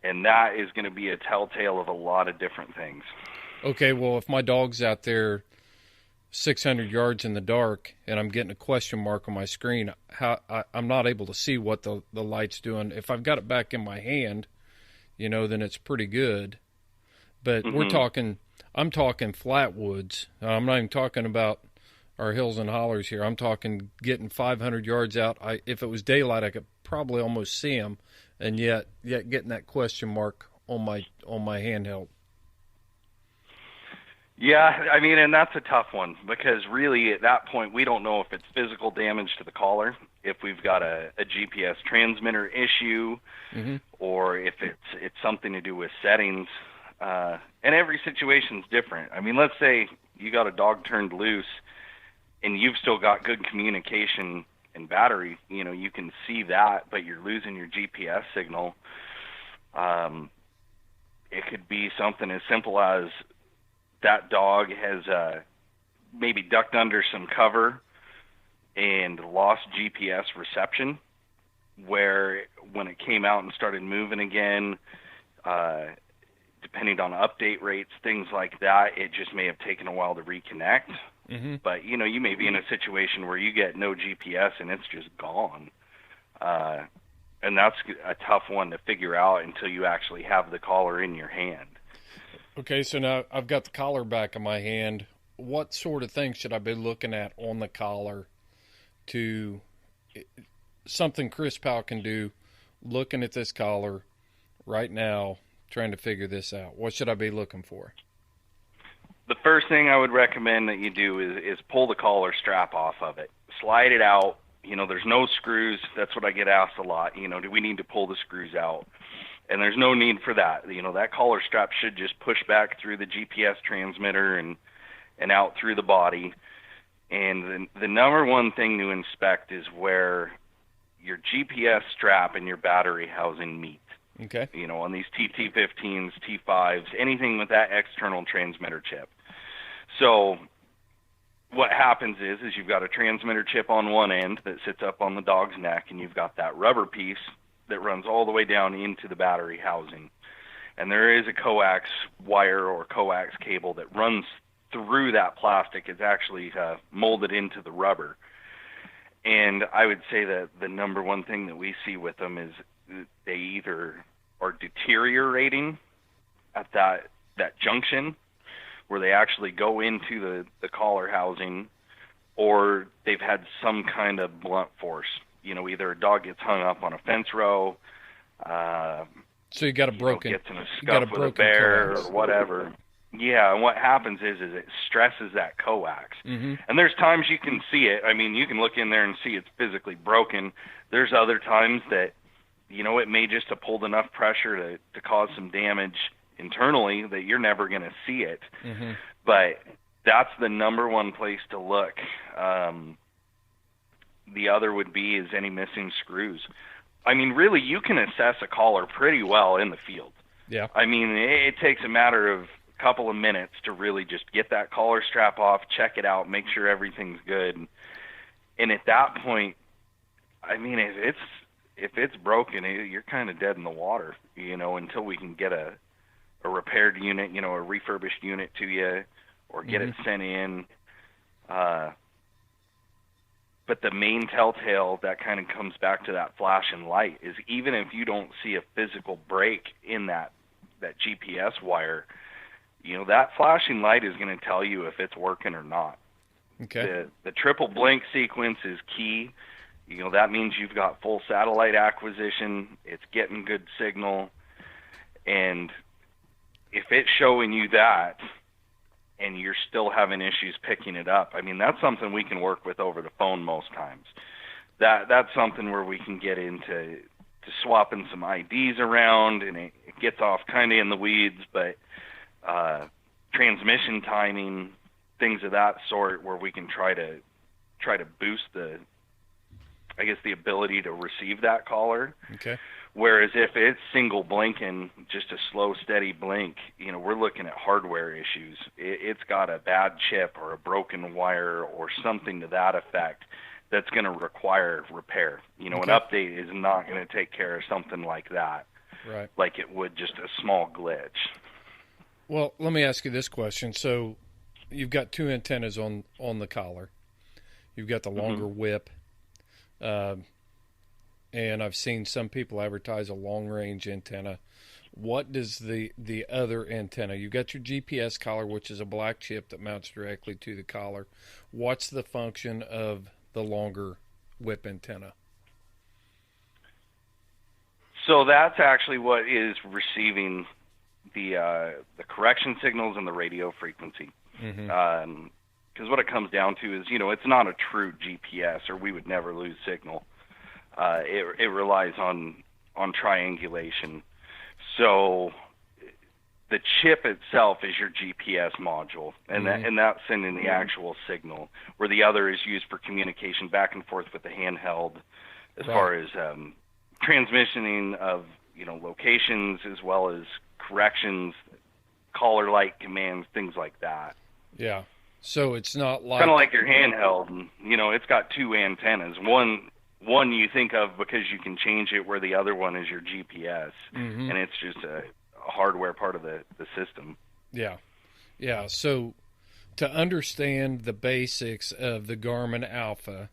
and that is going to be a telltale of a lot of different things. Okay, well, if my dog's out there 600 yards in the dark and I'm getting a question mark on my screen, I'm not able to see what the light's doing. If I've got it back in my hand, then it's pretty good. But I'm talking flatwoods. I'm not even talking about our hills and hollers here. I'm talking getting 500 yards out. If it was daylight, I could probably almost see them, and yet getting that question mark on my handheld. Yeah, and that's a tough one because really at that point we don't know if it's physical damage to the collar, if we've got a GPS transmitter issue, or if it's something to do with settings. And every situation's different. Let's say you got a dog turned loose and you've still got good communication and battery, you can see that, but you're losing your GPS signal. It could be something as simple as that dog has maybe ducked under some cover and lost GPS reception, where when it came out and started moving again, depending on update rates, things like that, it just may have taken a while to reconnect. But, you may be in a situation where you get no GPS and it's just gone. And that's a tough one to figure out until you actually have the collar in your hand. Okay, so now I've got the collar back in my hand. What sort of things should I be looking at on the collar to something Chris Powell can do, looking at this collar right now, trying to figure this out? What should I be looking for? The first thing I would recommend that you do is pull the collar strap off of it. Slide it out. There's no screws. That's what I get asked a lot. Do we need to pull the screws out? And there's no need for that. That collar strap should just push back through the GPS transmitter and out through the body. And the number one thing to inspect is where your GPS strap and your battery housing meet. Okay. On these TT15s, T5s, anything with that external transmitter chip. So what happens is you've got a transmitter chip on one end that sits up on the dog's neck, and you've got that rubber piece that runs all the way down into the battery housing. And there is a coax wire or coax cable that runs through that plastic. It's actually molded into the rubber. And I would say that the number one thing that we see with them is they either are deteriorating at that junction where they actually go into the collar housing, or they've had some kind of blunt force. You know, either a dog gets hung up on a fence row, so you got a broken, gets in a scuff with a bear or whatever. Yeah, and what happens is it stresses that coax. Mm-hmm. And there's times you can see it. I mean, you can look in there and see it's physically broken. There's other times that, you know, it may just have pulled enough pressure to cause some damage internally that you're never going to see it. Mm-hmm. But that's the number one place to look. The other would be is any missing screws. I mean, really, you can assess a collar pretty well in the field. Yeah. I mean, it takes a matter of a couple of minutes to really just get that collar strap off, check it out, make sure everything's good. And at that point, I mean, if it's broken, you're kind of dead in the water, you know, until we can get a repaired unit, you know, a refurbished unit to you, or get it sent in. But the main telltale that kind of comes back to that flashing light is even if you don't see a physical break in that GPS wire, you know, that flashing light is going to tell you if it's working or not. Okay. The triple blink sequence is key. You know, that means you've got full satellite acquisition. It's getting good signal. And if it's showing you that and you're still having issues picking it up, I mean, that's something we can work with over the phone most times. That's something where we can get into swapping some IDs around, and it gets off kind of in the weeds, but transmission timing, things of that sort, where we can try to boost the ability to receive that collar. Okay. Whereas if it's single blinking, just a slow, steady blink, you know, we're looking at hardware issues. It's got a bad chip or a broken wire or something to that effect that's going to require repair. You know, Okay. An update is not going to take care of something like that, Right. like it would just a small glitch. Well, let me ask you this question. So you've got two antennas on the collar. You've got the longer whip. And I've seen some people advertise a long-range antenna. What does the other antenna? You've got your GPS collar, which is a black chip that mounts directly to the collar. What's the function of the longer whip antenna? So that's actually what is receiving the correction signals and the radio frequency. Because what it comes down to is, you know, it's not a true GPS, or we would never lose signal. It relies on triangulation. So the chip itself is your GPS module, and that's sending the actual signal, where the other is used for communication back and forth with the handheld, as far as transmissioning of, you know, locations, as well as corrections, collar light commands, things like that. Yeah. So it's not like... kind of like your handheld. You know, it's got two antennas. One you think of because you can change it, where the other one is your GPS, and it's just a hardware part of the system. Yeah. Yeah. So to understand the basics of the Garmin Alpha,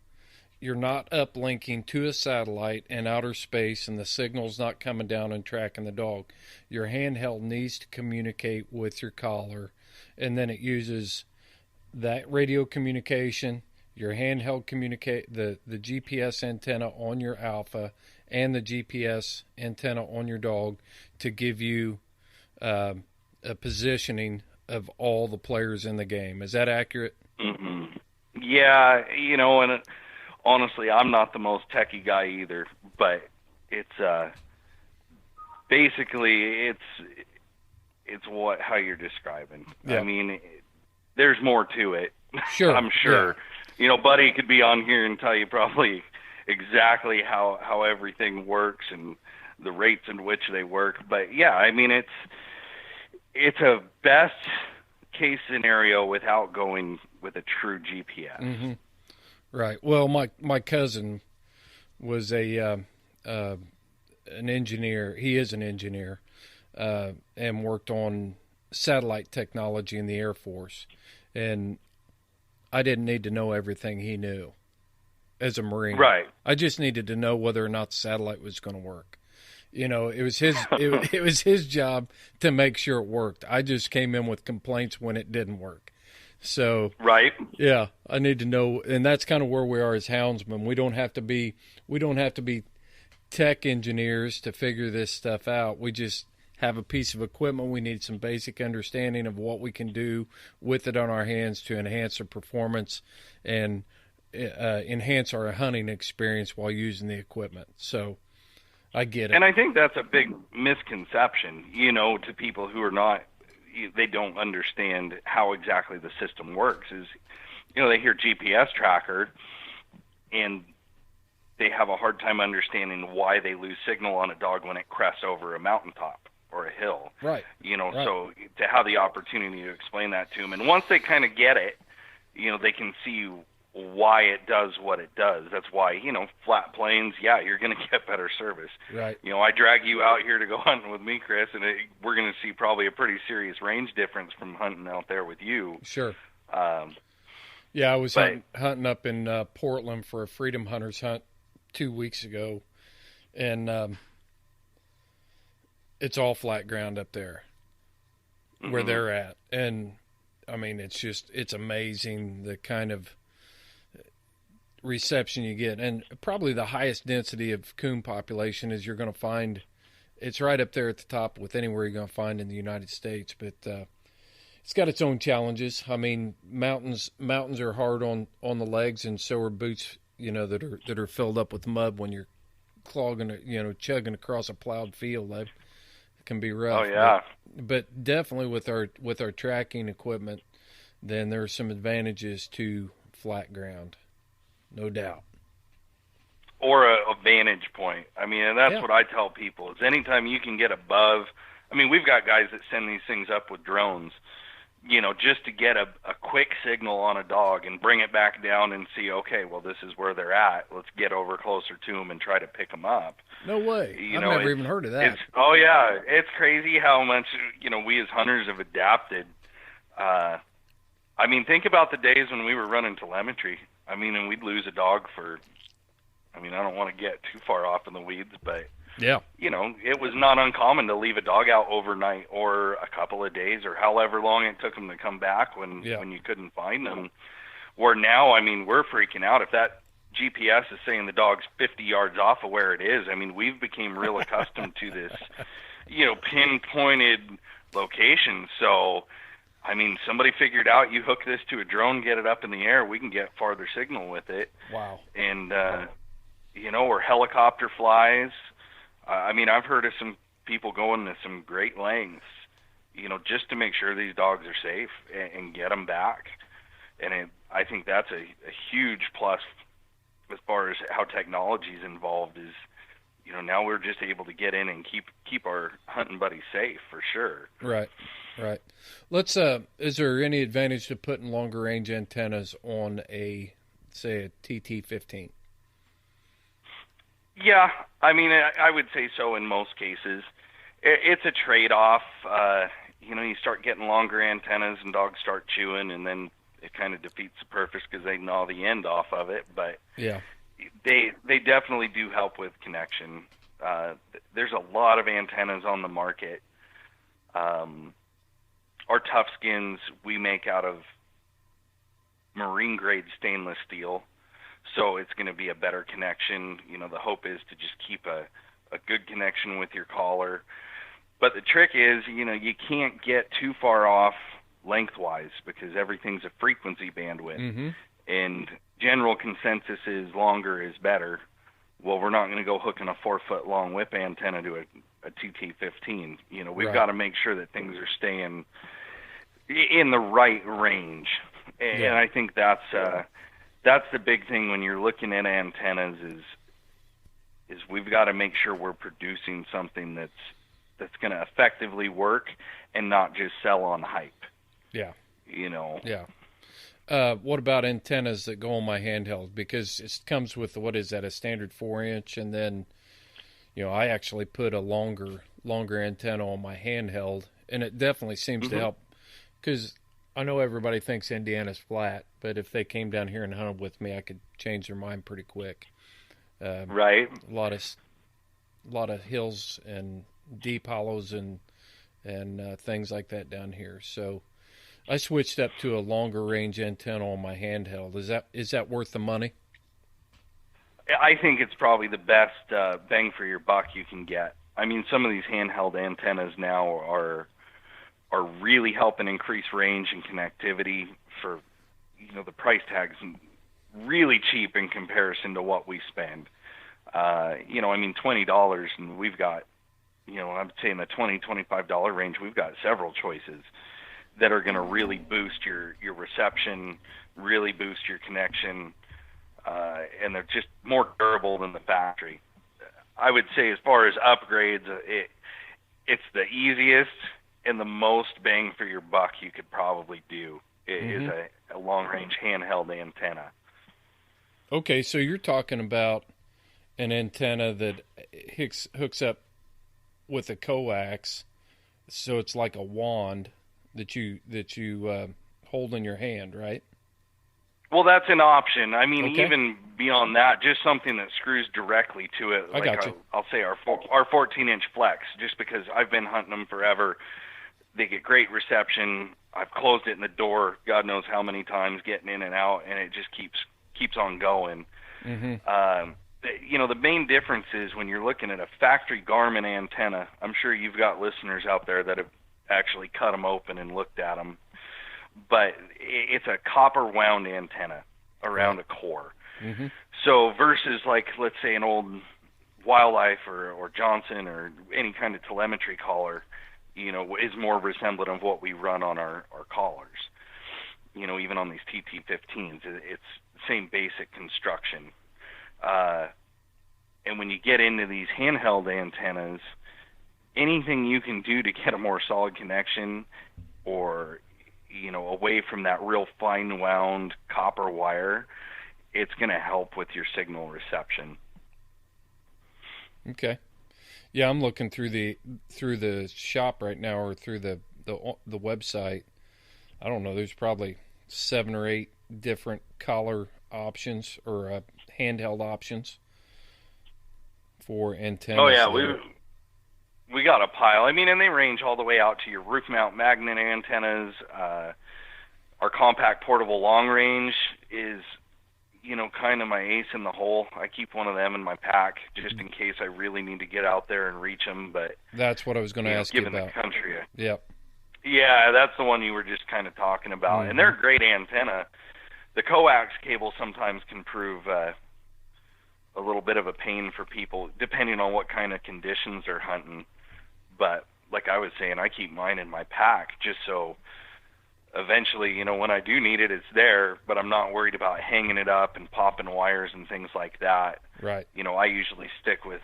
you're not uplinking to a satellite in outer space and the signal's not coming down and tracking the dog. Your handheld needs to communicate with your collar, and then it uses that radio communication, your handheld communicate, the GPS antenna on your Alpha and the GPS antenna on your dog to give you a positioning of all the players in the game. Is that accurate? Yeah, you know, and honestly, I'm not the most techie guy either, but it's basically it's how you're describing. Yeah. I mean, there's more to it. Sure. I'm sure. Yeah. You know, Buddy could be on here and tell you probably exactly how everything works and the rates in which they work. But yeah, I mean, it's a best case scenario without going with a true GPS. Mm-hmm. Right. Well, my cousin was an engineer. He is an engineer, and worked on satellite technology in the Air Force. And I didn't need to know everything he knew as a Marine. Right. I just needed to know whether or not the satellite was going to work. You know, it was it was his job to make sure it worked. I just came in with complaints when it didn't work. So, right. Yeah, I need to know, and that's kind of where we are as houndsmen. We don't have to be tech engineers to figure this stuff out. We just have a piece of equipment. We need some basic understanding of what we can do with it on our hands to enhance our performance and enhance our hunting experience while using the equipment. So I get it. And I think that's a big misconception, you know, to people who are not, they don't understand how exactly the system works. Is, you know, they hear GPS tracker and they have a hard time understanding why they lose signal on a dog when it crests over a mountaintop or a hill. Right. You know, right. So to have the opportunity to explain that to them, and once they kind of get it, you know, they can see why it does what it does. That's why, you know, flat plains, yeah, you're going to get better service. Right. You know, I drag you out here to go hunting with me, Chris, and we're going to see probably a pretty serious range difference from hunting out there with you. Sure. Yeah, I was hunting up in Portland for a Freedom Hunters hunt 2 weeks ago, and it's all flat ground up there where they're at. And, I mean, it's amazing the kind of reception you get. And probably the highest density of coon population is you're going to find, it's right up there at the top with anywhere you're going to find in the United States. But it's got its own challenges. I mean, mountains are hard on the legs, and so are boots, you know, that are filled up with mud when you're chugging across a plowed field. That can be rough. Oh yeah. But definitely with our tracking equipment, then there are some advantages to flat ground, no doubt. Or a vantage point. I mean, and that's what I tell people is anytime you can get above. I mean, we've got guys that send these things up with drones, you know, just to get a quick signal on a dog and bring it back down and see, okay, well, this is where they're at. Let's get over closer to them and try to pick them up. No way. I've never even heard of that. Oh, yeah. It's crazy how much, you know, we as hunters have adapted. I mean, think about the days when we were running telemetry. I mean, and we'd lose a dog for, I mean, I don't want to get too far off in the weeds, but yeah, you know, it was not uncommon to leave a dog out overnight or a couple of days or however long it took them to come back when you couldn't find them. Where now, I mean, we're freaking out. If that GPS is saying the dog's 50 yards off of where it is, I mean, we've become real accustomed to this, you know, pinpointed location. So, I mean, somebody figured out you hook this to a drone, get it up in the air, we can get farther signal with it. Wow. And, you know, or helicopter flies. I mean, I've heard of some people going to some great lengths, you know, just to make sure these dogs are safe and get them back. And I think that's a huge plus as far as how technology is involved is, you know, now we're just able to get in and keep our hunting buddies safe for sure. Right. Let's, is there any advantage to putting longer range antennas on a TT-15? Yeah, I mean, I would say so in most cases. It's a trade-off. You know, you start getting longer antennas and dogs start chewing, and then it kind of defeats the purpose because they gnaw the end off of it. But yeah, they definitely do help with connection. There's a lot of antennas on the market. Our tough skins we make out of marine-grade stainless steel. So it's going to be a better connection. You know, the hope is to just keep a good connection with your caller. But the trick is, you know, you can't get too far off lengthwise because everything's a frequency bandwidth. Mm-hmm. And general consensus is longer is better. Well, we're not going to go hooking a 4-foot long whip antenna to a TT-15. You know, we've got to make sure that things are staying in the right range. And I think that's the big thing when you're looking at antennas is we've got to make sure we're producing something that's going to effectively work and not just sell on hype. Yeah. Yeah. What about antennas that go on my handheld? Because it comes with, what is that, a standard 4-inch, and then, I actually put a longer antenna on my handheld, and it definitely seems to help. Because I know everybody thinks Indiana's flat, but if they came down here and hunted with me, I could change their mind pretty quick. Right. A lot of hills and deep hollows and things like that down here. So I switched up to a longer range antenna on my handheld. Is that worth the money? I think it's probably the best bang for your buck you can get. I mean, some of these handheld antennas now are really helping increase range and connectivity for, the price tag's really cheap in comparison to what we spend. $20, and we've got, I'd say in the $20, $25 range, we've got several choices that are going to really boost your reception, really boost your connection, and they're just more durable than the factory. I would say as far as upgrades, it's the easiest and the most bang for your buck you could probably do is a long-range handheld antenna. Okay, so you're talking about an antenna that hooks up with a coax, so it's like a wand that you hold in your hand, right? Well, that's an option. I mean, Okay. even beyond that, just something that screws directly to it. I got you. I'll say our 14-inch flex, just because I've been hunting them forever. They get great reception. I've closed it in the door, God knows how many times, getting in and out, and it just keeps on going. The main difference is when you're looking at a factory Garmin antenna. I'm sure you've got listeners out there that have actually cut them open and looked at them. But it's a copper wound antenna around a core. So versus let's say an old Wildlife or Johnson or any kind of telemetry collar, is more resemblant of what we run on our collars. Even on these TT15s, it's the same basic construction. And when you get into these handheld antennas, anything you can do to get a more solid connection or away from that real fine wound copper wire, it's going to help with your signal reception. Okay. Yeah, I'm looking through the shop right now, or through the website. I don't know, there's probably 7 or 8 different collar options or handheld options for antennas. Oh yeah, we got a pile. I mean, and they range all the way out to your roof mount magnet antennas. Our compact portable long range is, kind of my ace in the hole. I keep one of them in my pack just in case I really need to get out there and reach them. But that's what I was going to ask you about. Given the country. Yep. Yeah, that's the one you were just kind of talking about. And they're a great antenna. The coax cable sometimes can prove a little bit of a pain for people, depending on what kind of conditions they're hunting. But like I was saying, I keep mine in my pack just so eventually, when I do need it, it's there, but I'm not worried about hanging it up and popping wires and things like that. Right. I usually stick with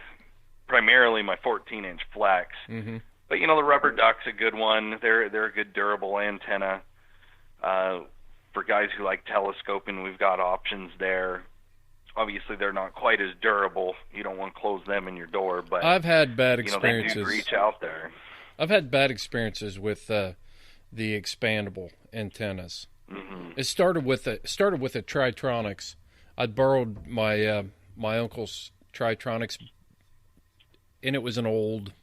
primarily my 14-inch flex. But, the rubber duck's a good one. They're a good durable antenna. For guys who like telescoping, we've got options there. Obviously, they're not quite as durable. You don't want to close them in your door, but I've had bad experiences. They do reach out there. I've had bad experiences with the expandable antennas. It started with a Tritronics. I'd borrowed my uncle's Tritronics, and it was an old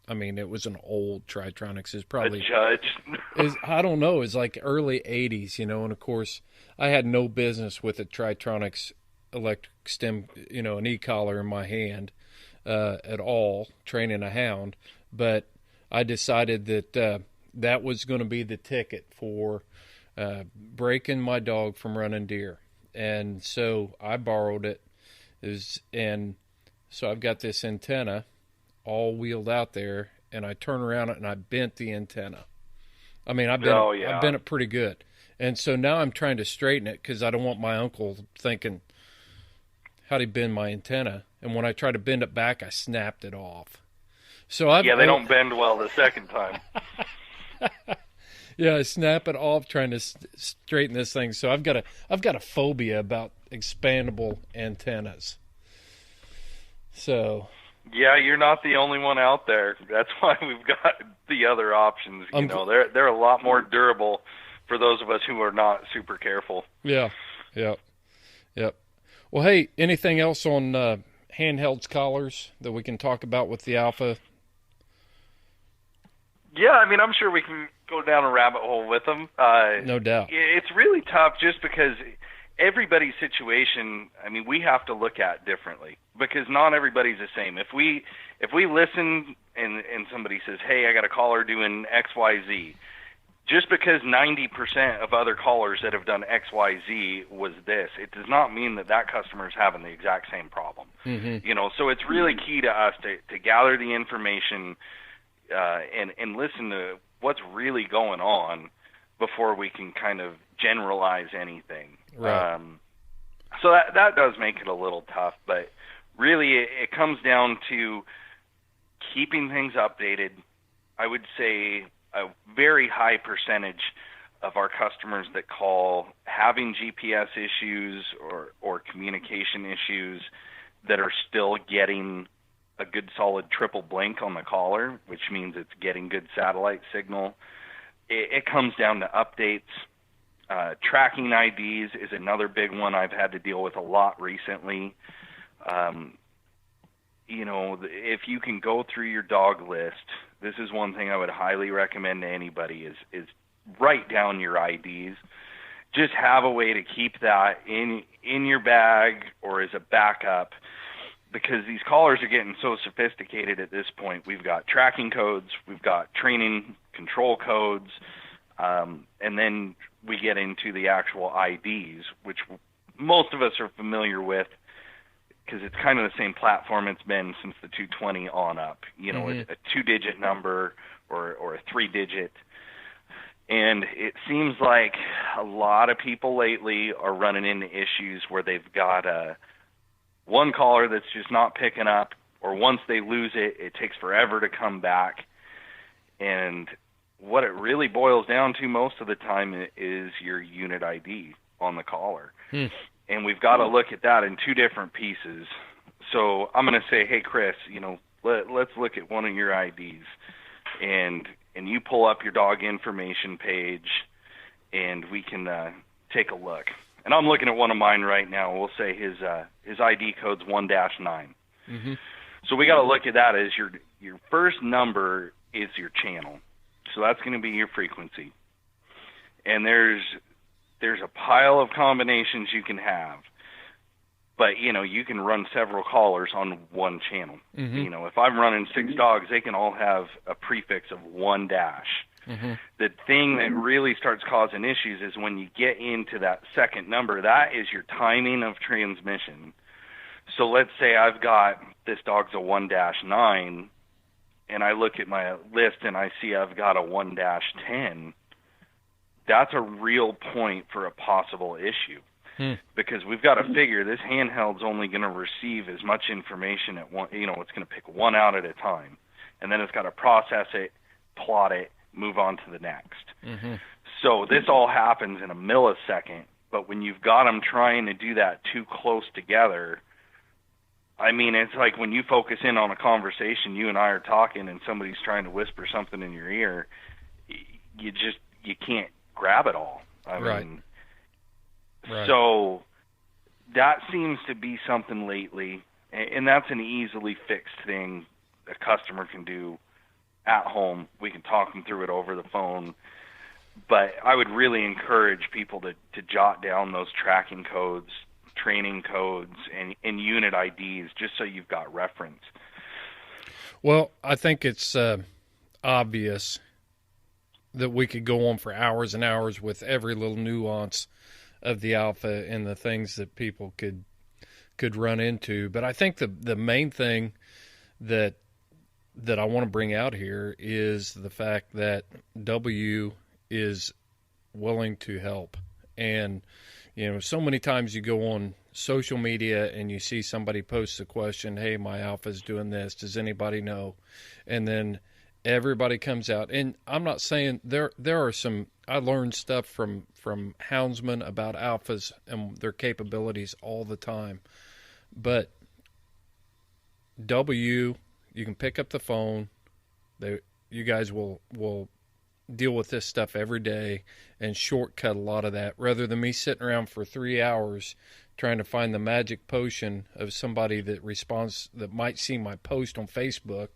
Tritronics. It's probably a Judge. I don't know. It's like early '80s, and of course I had no business with a Tritronics electric stem, an e-collar in my hand at all, training a hound. But I decided that that was going to be the ticket for breaking my dog from running deer. And so I borrowed it. And so I've got this antenna all wheeled out there, and I turn around and I bent the antenna. I mean, I've bent it pretty good. And so now I'm trying to straighten it because I don't want my uncle thinking, how'd he bend my antenna? And when I try to bend it back, I snapped it off. So they don't bend well the second time. Yeah, I snap it off trying to straighten this thing. So I've got a phobia about expandable antennas. So yeah, you're not the only one out there. That's why we've got the other options. They're a lot more durable for those of us who are not super careful. Yeah. Well, hey, anything else on handheld collars that we can talk about with the Alpha? Yeah, I mean, I'm sure we can go down a rabbit hole with them. No doubt. It's really tough just because everybody's situation, I mean, we have to look at differently because not everybody's the same. If we listen and somebody says, hey, I got a caller doing XYZ, just because 90% of other callers that have done XYZ was this, it does not mean that customer is having the exact same problem. Mm-hmm. So it's really key to us to gather the information and listen to what's really going on before we can kind of generalize anything. Right. So that does make it a little tough, but really it comes down to keeping things updated. I would say a very high percentage of our customers that call having GPS issues or communication issues that are still getting a good solid triple blink on the collar, which means it's getting good satellite signal. It comes down to updates. Tracking IDs is another big one I've had to deal with a lot recently. If you can go through your dog list, this is one thing I would highly recommend to anybody is write down your IDs. Just have a way to keep that in your bag or as a backup, because these collars are getting so sophisticated at this point. We've got tracking codes, we've got training control codes, and then we get into the actual IDs, which most of us are familiar with because it's kind of the same platform it's been since the 220 on up. A 2-digit number or a 3-digit. And it seems like a lot of people lately are running into issues where they've got one caller that's just not picking up, or once they lose it, it takes forever to come back. And what it really boils down to most of the time is your unit ID on the caller. And we've got to look at that in two different pieces. So I'm going to say, hey, Chris, let's look at one of your IDs. And you pull up your dog information page, and we can take a look. And I'm looking at one of mine right now. We'll say his ID code's 1-9. Mm-hmm. So we got to look at that as your first number is your channel. So that's going to be your frequency. And there's a pile of combinations you can have. But, you can run several callers on one channel. Mm-hmm. If I'm running 6 dogs, they can all have a prefix of 1-. Mm-hmm. The thing that really starts causing issues is when you get into that second number, that is your timing of transmission. So let's say I've got this dog's a 1-9, and I look at my list and I see I've got a 1-10. That's a real point for a possible issue. Because we've got to figure this handheld's only going to receive as much information at one, it's going to pick one out at a time. And then it's got to process it, plot it, move on to the next. Mm-hmm. So this all happens in a millisecond, but when you've got them trying to do that too close together, I mean, it's like when you focus in on a conversation, you and I are talking and somebody's trying to whisper something in your ear, you can't grab it all. I mean, Right. So that seems to be something lately, and that's an easily fixed thing a customer can do at home. We can talk them through it over the phone. But I would really encourage people to jot down those tracking codes, training codes, and unit IDs, just so you've got reference. Well, I think it's obvious that we could go on for hours and hours with every little nuance of the Alpha and the things that people could run into. But I think the main thing that I want to bring out here is the fact that W is willing to help. And, so many times you go on social media and you see somebody post a question, hey, my Alpha's doing this. Does anybody know? And then Everybody comes out, and I'm not saying there are some. I learn stuff from houndsmen about alphas and their capabilities all the time, but you can pick up the phone. You guys will deal with this stuff every day and shortcut a lot of that, rather than me sitting around for 3 hours trying to find the magic potion of somebody that responds, that might see my post on Facebook.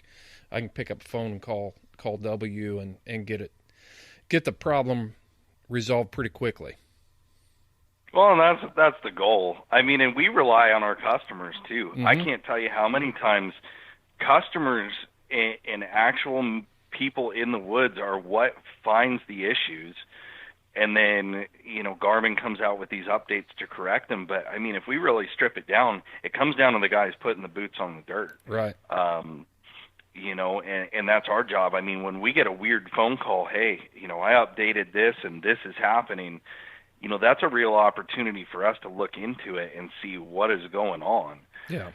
I can pick up the phone and call W and get the problem resolved pretty quickly. Well, and that's the goal. I mean, and we rely on our customers too. Mm-hmm. I can't tell you how many times customers and actual people in the woods are what finds the issues. And then, Garmin comes out with these updates to correct them. But, I mean, if we really strip it down, it comes down to the guys putting the boots on the dirt. Right. And that's our job. I mean, when we get a weird phone call, hey, I updated this and this is happening, that's a real opportunity for us to look into it and see what is going on. Yeah.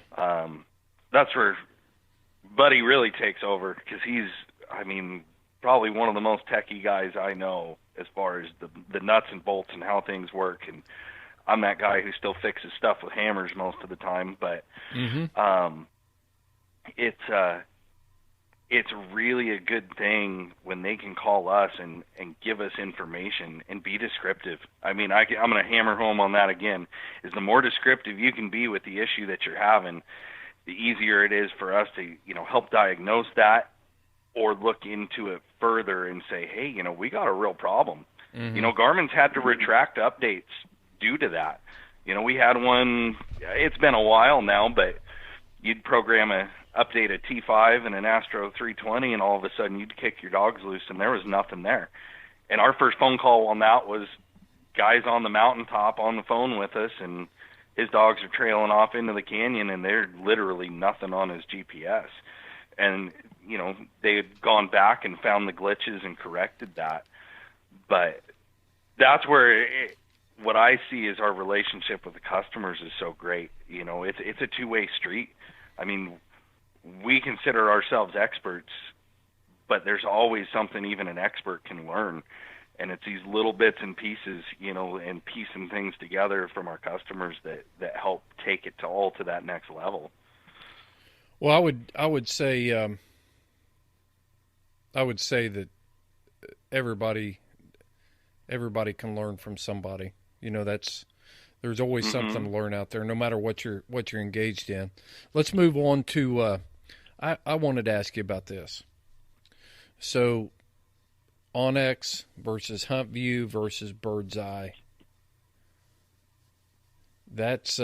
That's where Buddy really takes over, because he's, probably one of the most techie guys I know as far as the nuts and bolts and how things work. And I'm that guy who still fixes stuff with hammers most of the time. But it's really a good thing when they can call us and give us information and be descriptive. I mean, I'm going to hammer home on that again, is the more descriptive you can be with the issue that you're having, the easier it is for us to, help diagnose that or look into it further and say, hey, we got a real problem. Garmin's had to retract updates due to that. We had one, it's been a while now, but you'd program update a T5 and an Astro 320, and all of a sudden you'd kick your dogs loose and there was nothing there. And our first phone call on that was guys on the mountaintop on the phone with us, and his dogs are trailing off into the canyon and there's literally nothing on his GPS. And, they had gone back and found the glitches and corrected that. But that's where what I see is our relationship with the customers is so great. It's a two-way street. I mean, we consider ourselves experts, but there's always something even an expert can learn. And it's these little bits and pieces, and piecing things together from our customers that help take it to that next level. Well, I would say that everybody can learn from somebody. There's always something to learn out there, no matter what you're engaged in. Let's move on to. I wanted to ask you about this. So, Onyx versus Hunt View versus Bird's Eye. That's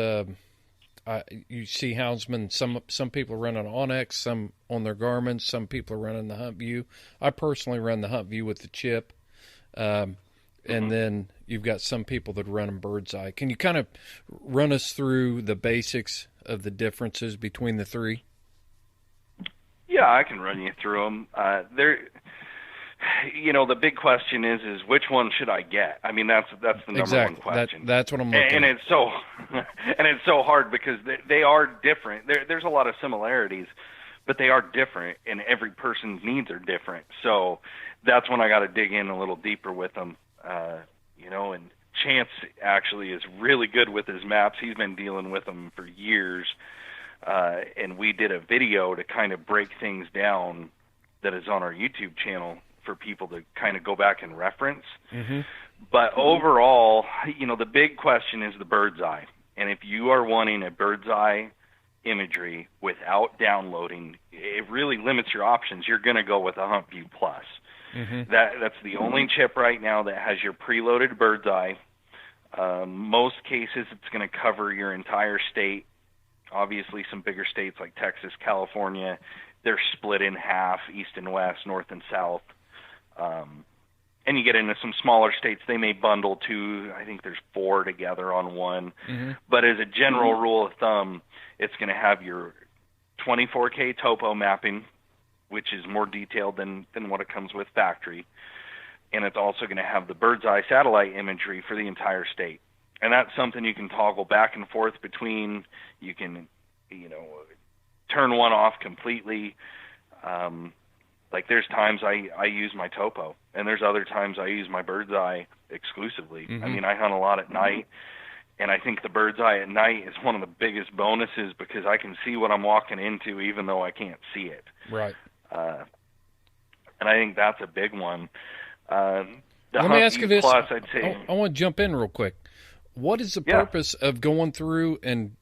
you see houndsmen. Some people are running Onyx, some on their Garmin, some people are running the Hunt View. I personally run the Hunt View with the chip, and then you've got some people that run them Bird's Eye. Can you kind of run us through the basics of the differences between the three? Yeah, I can run you through them. The big question is which one should I get? I mean, that's the number one question. That's what I'm looking at. And it's so hard because they are different. There's a lot of similarities, but they are different, and every person's needs are different. So that's when I got to dig in a little deeper with them. And Chance actually is really good with his maps. He's been dealing with them for years. And we did a video to kind of break things down that is on our YouTube channel for people to kind of go back and reference. But overall, the big question is the Bird's Eye. And if you are wanting a Bird's Eye imagery without downloading, it really limits your options. You're going to go with a Hunt View Plus. That's the only chip right now that has your preloaded Bird's Eye. Most cases, it's going to cover your entire state. Obviously, some bigger states like Texas, California, they're split in half, east and west, north and south. And you get into some smaller states, they may bundle two. I think there's 4 together on one. But as a general rule of thumb, it's going to have your 24K topo mapping, which is more detailed than what it comes with factory. And it's also going to have the Bird's Eye satellite imagery for the entire state. And that's something you can toggle back and forth between. You can, turn one off completely. Like there's times I use my topo, and there's other times I use my bird's eye exclusively. I mean, I hunt a lot at night, and I think the bird's eye at night is one of the biggest bonuses because I can see what I'm walking into even though I can't see it. Right. And I think that's a big one. Let me ask you this. Plus, I'd say, I want to jump in real quick. What is the purpose of going through and,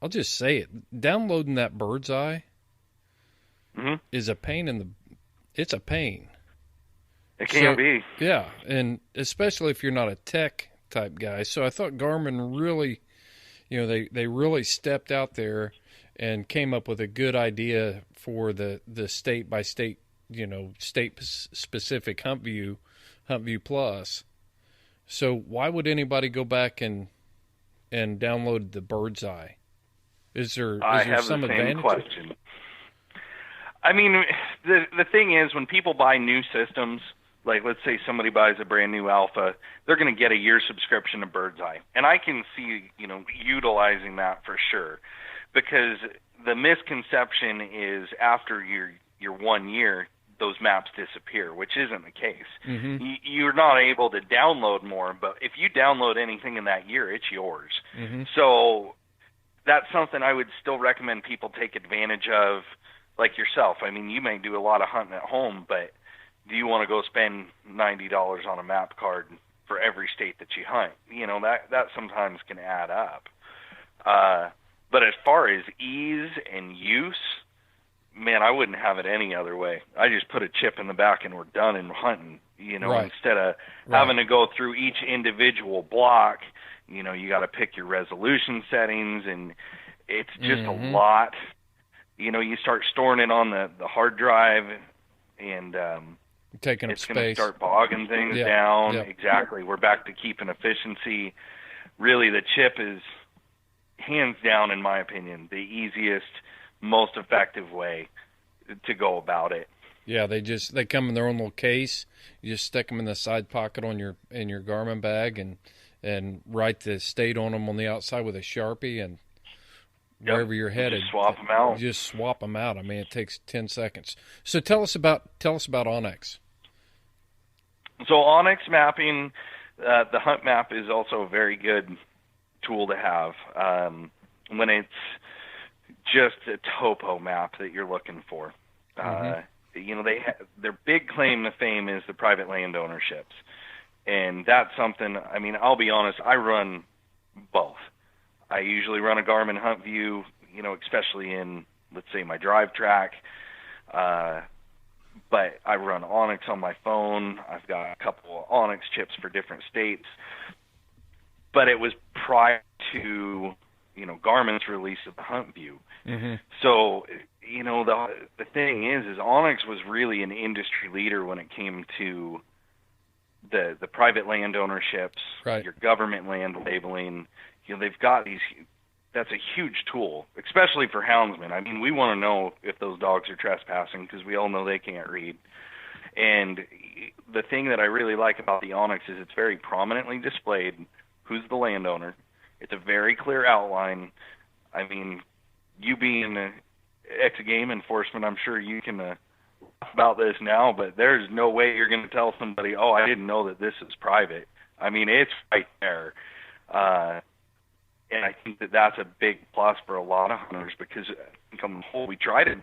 I'll just say it, downloading that bird's eye is a pain it's a pain. It can be. Yeah, and especially if you're not a tech type guy. So I thought Garmin really, they really stepped out there and came up with a good idea for the state by state, state specific HuntView Plus. So why would anybody go back and download the bird's eye? Is there some advantage? I have the same question. I mean, the thing is, when people buy new systems, like let's say somebody buys a brand new Alpha, they're going to get a year subscription to bird's eye. And I can see, utilizing that for sure. Because the misconception is after your 1 year, those maps disappear, which isn't the case. You're not able to download more, but if you download anything in that year, it's yours. So that's something I would still recommend people take advantage of, like yourself. I mean, you may do a lot of hunting at home, but do you want to go spend $90 on a map card for every state that you hunt? That sometimes can add up. But as far as ease and use, man, I wouldn't have it any other way. I just put a chip in the back and we're done in hunting, instead of having to go through each individual block. You got to pick your resolution settings, and it's just a lot. You start storing it on the hard drive, and taking up it's going to space. start bogging things down. Exactly. We're back to keeping efficiency. Really, the chip is, hands down, in my opinion, the easiest, most effective way to go about it. Yeah, they come in their own little case. You just stick them in the side pocket in your Garmin bag and write the state on them on the outside with a Sharpie, and wherever you're headed, just swap them out. Just swap them out. I mean, it takes 10 seconds. So tell us about Onyx. So Onyx mapping, the hunt map is also a very good tool to have when it's just a topo map that you're looking for. Their big claim to fame is the private land ownerships, and that's something. I mean, I'll be honest, I run both. I usually run a Garmin HuntView, especially in, let's say, my drive track. But I run Onyx on my phone. I've got a couple of Onyx chips for different states. But it was prior to, Garmin's release of the HuntView. So, the thing is Onyx was really an industry leader when it came to the private land ownerships, your government land labeling. They've got these. That's a huge tool, especially for houndsmen. I mean, we want to know if those dogs are trespassing because we all know they can't read. And the thing that I really like about the Onyx is it's very prominently displayed who's the landowner. It's a very clear outline. I mean, you being an ex-game enforcement, I'm sure you can laugh about this now, but there's no way you're going to tell somebody, oh, I didn't know that this is private. I mean, it's right there. And I think that that's a big plus for a lot of hunters because on the whole, we try to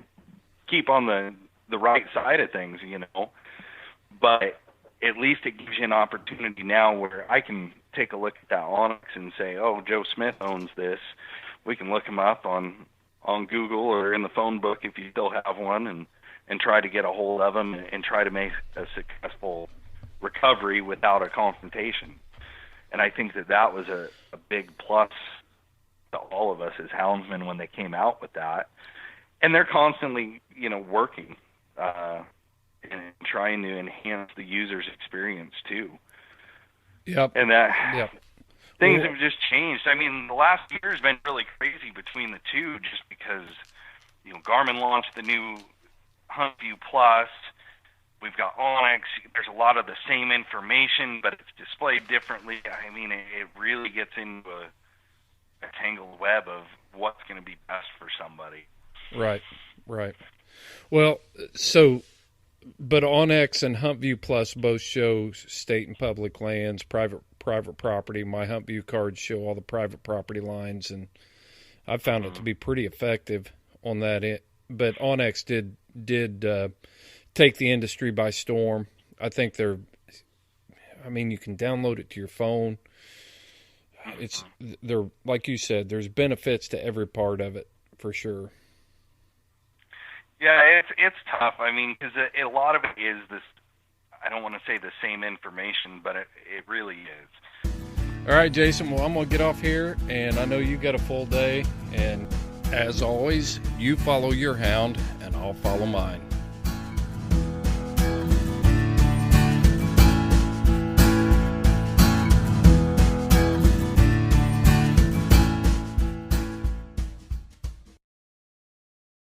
keep on the right side of things, but at least it gives you an opportunity now where I can take a look at that Onyx and say, oh, Joe Smith owns this. We can look him up on Google or in the phone book if you still have one and try to get a hold of him and try to make a successful recovery without a confrontation. And I think that was a big plus to all of us as houndsmen when they came out with that. And they're constantly, working and trying to enhance the user's experience too. Yep. And things have just changed. I mean, the last year has been really crazy between the two just because, Garmin launched the new HuntView Plus. We've got Onyx. There's a lot of the same information, but it's displayed differently. I mean, it really gets into a tangled web of what's going to be best for somebody. Right, right. Well, but OnX and HuntView Plus both show state and public lands, private property. My HuntView cards show all the private property lines, and I found it to be pretty effective on that. But OnX did take the industry by storm. I think you can download it to your phone. They're like you said, there's benefits to every part of it for sure. Yeah, it's tough. I mean, because a lot of it is this. I don't want to say the same information, but it really is. All right, Jason. Well, I'm gonna get off here, and I know you got a full day. And as always, you follow your hound, and I'll follow mine.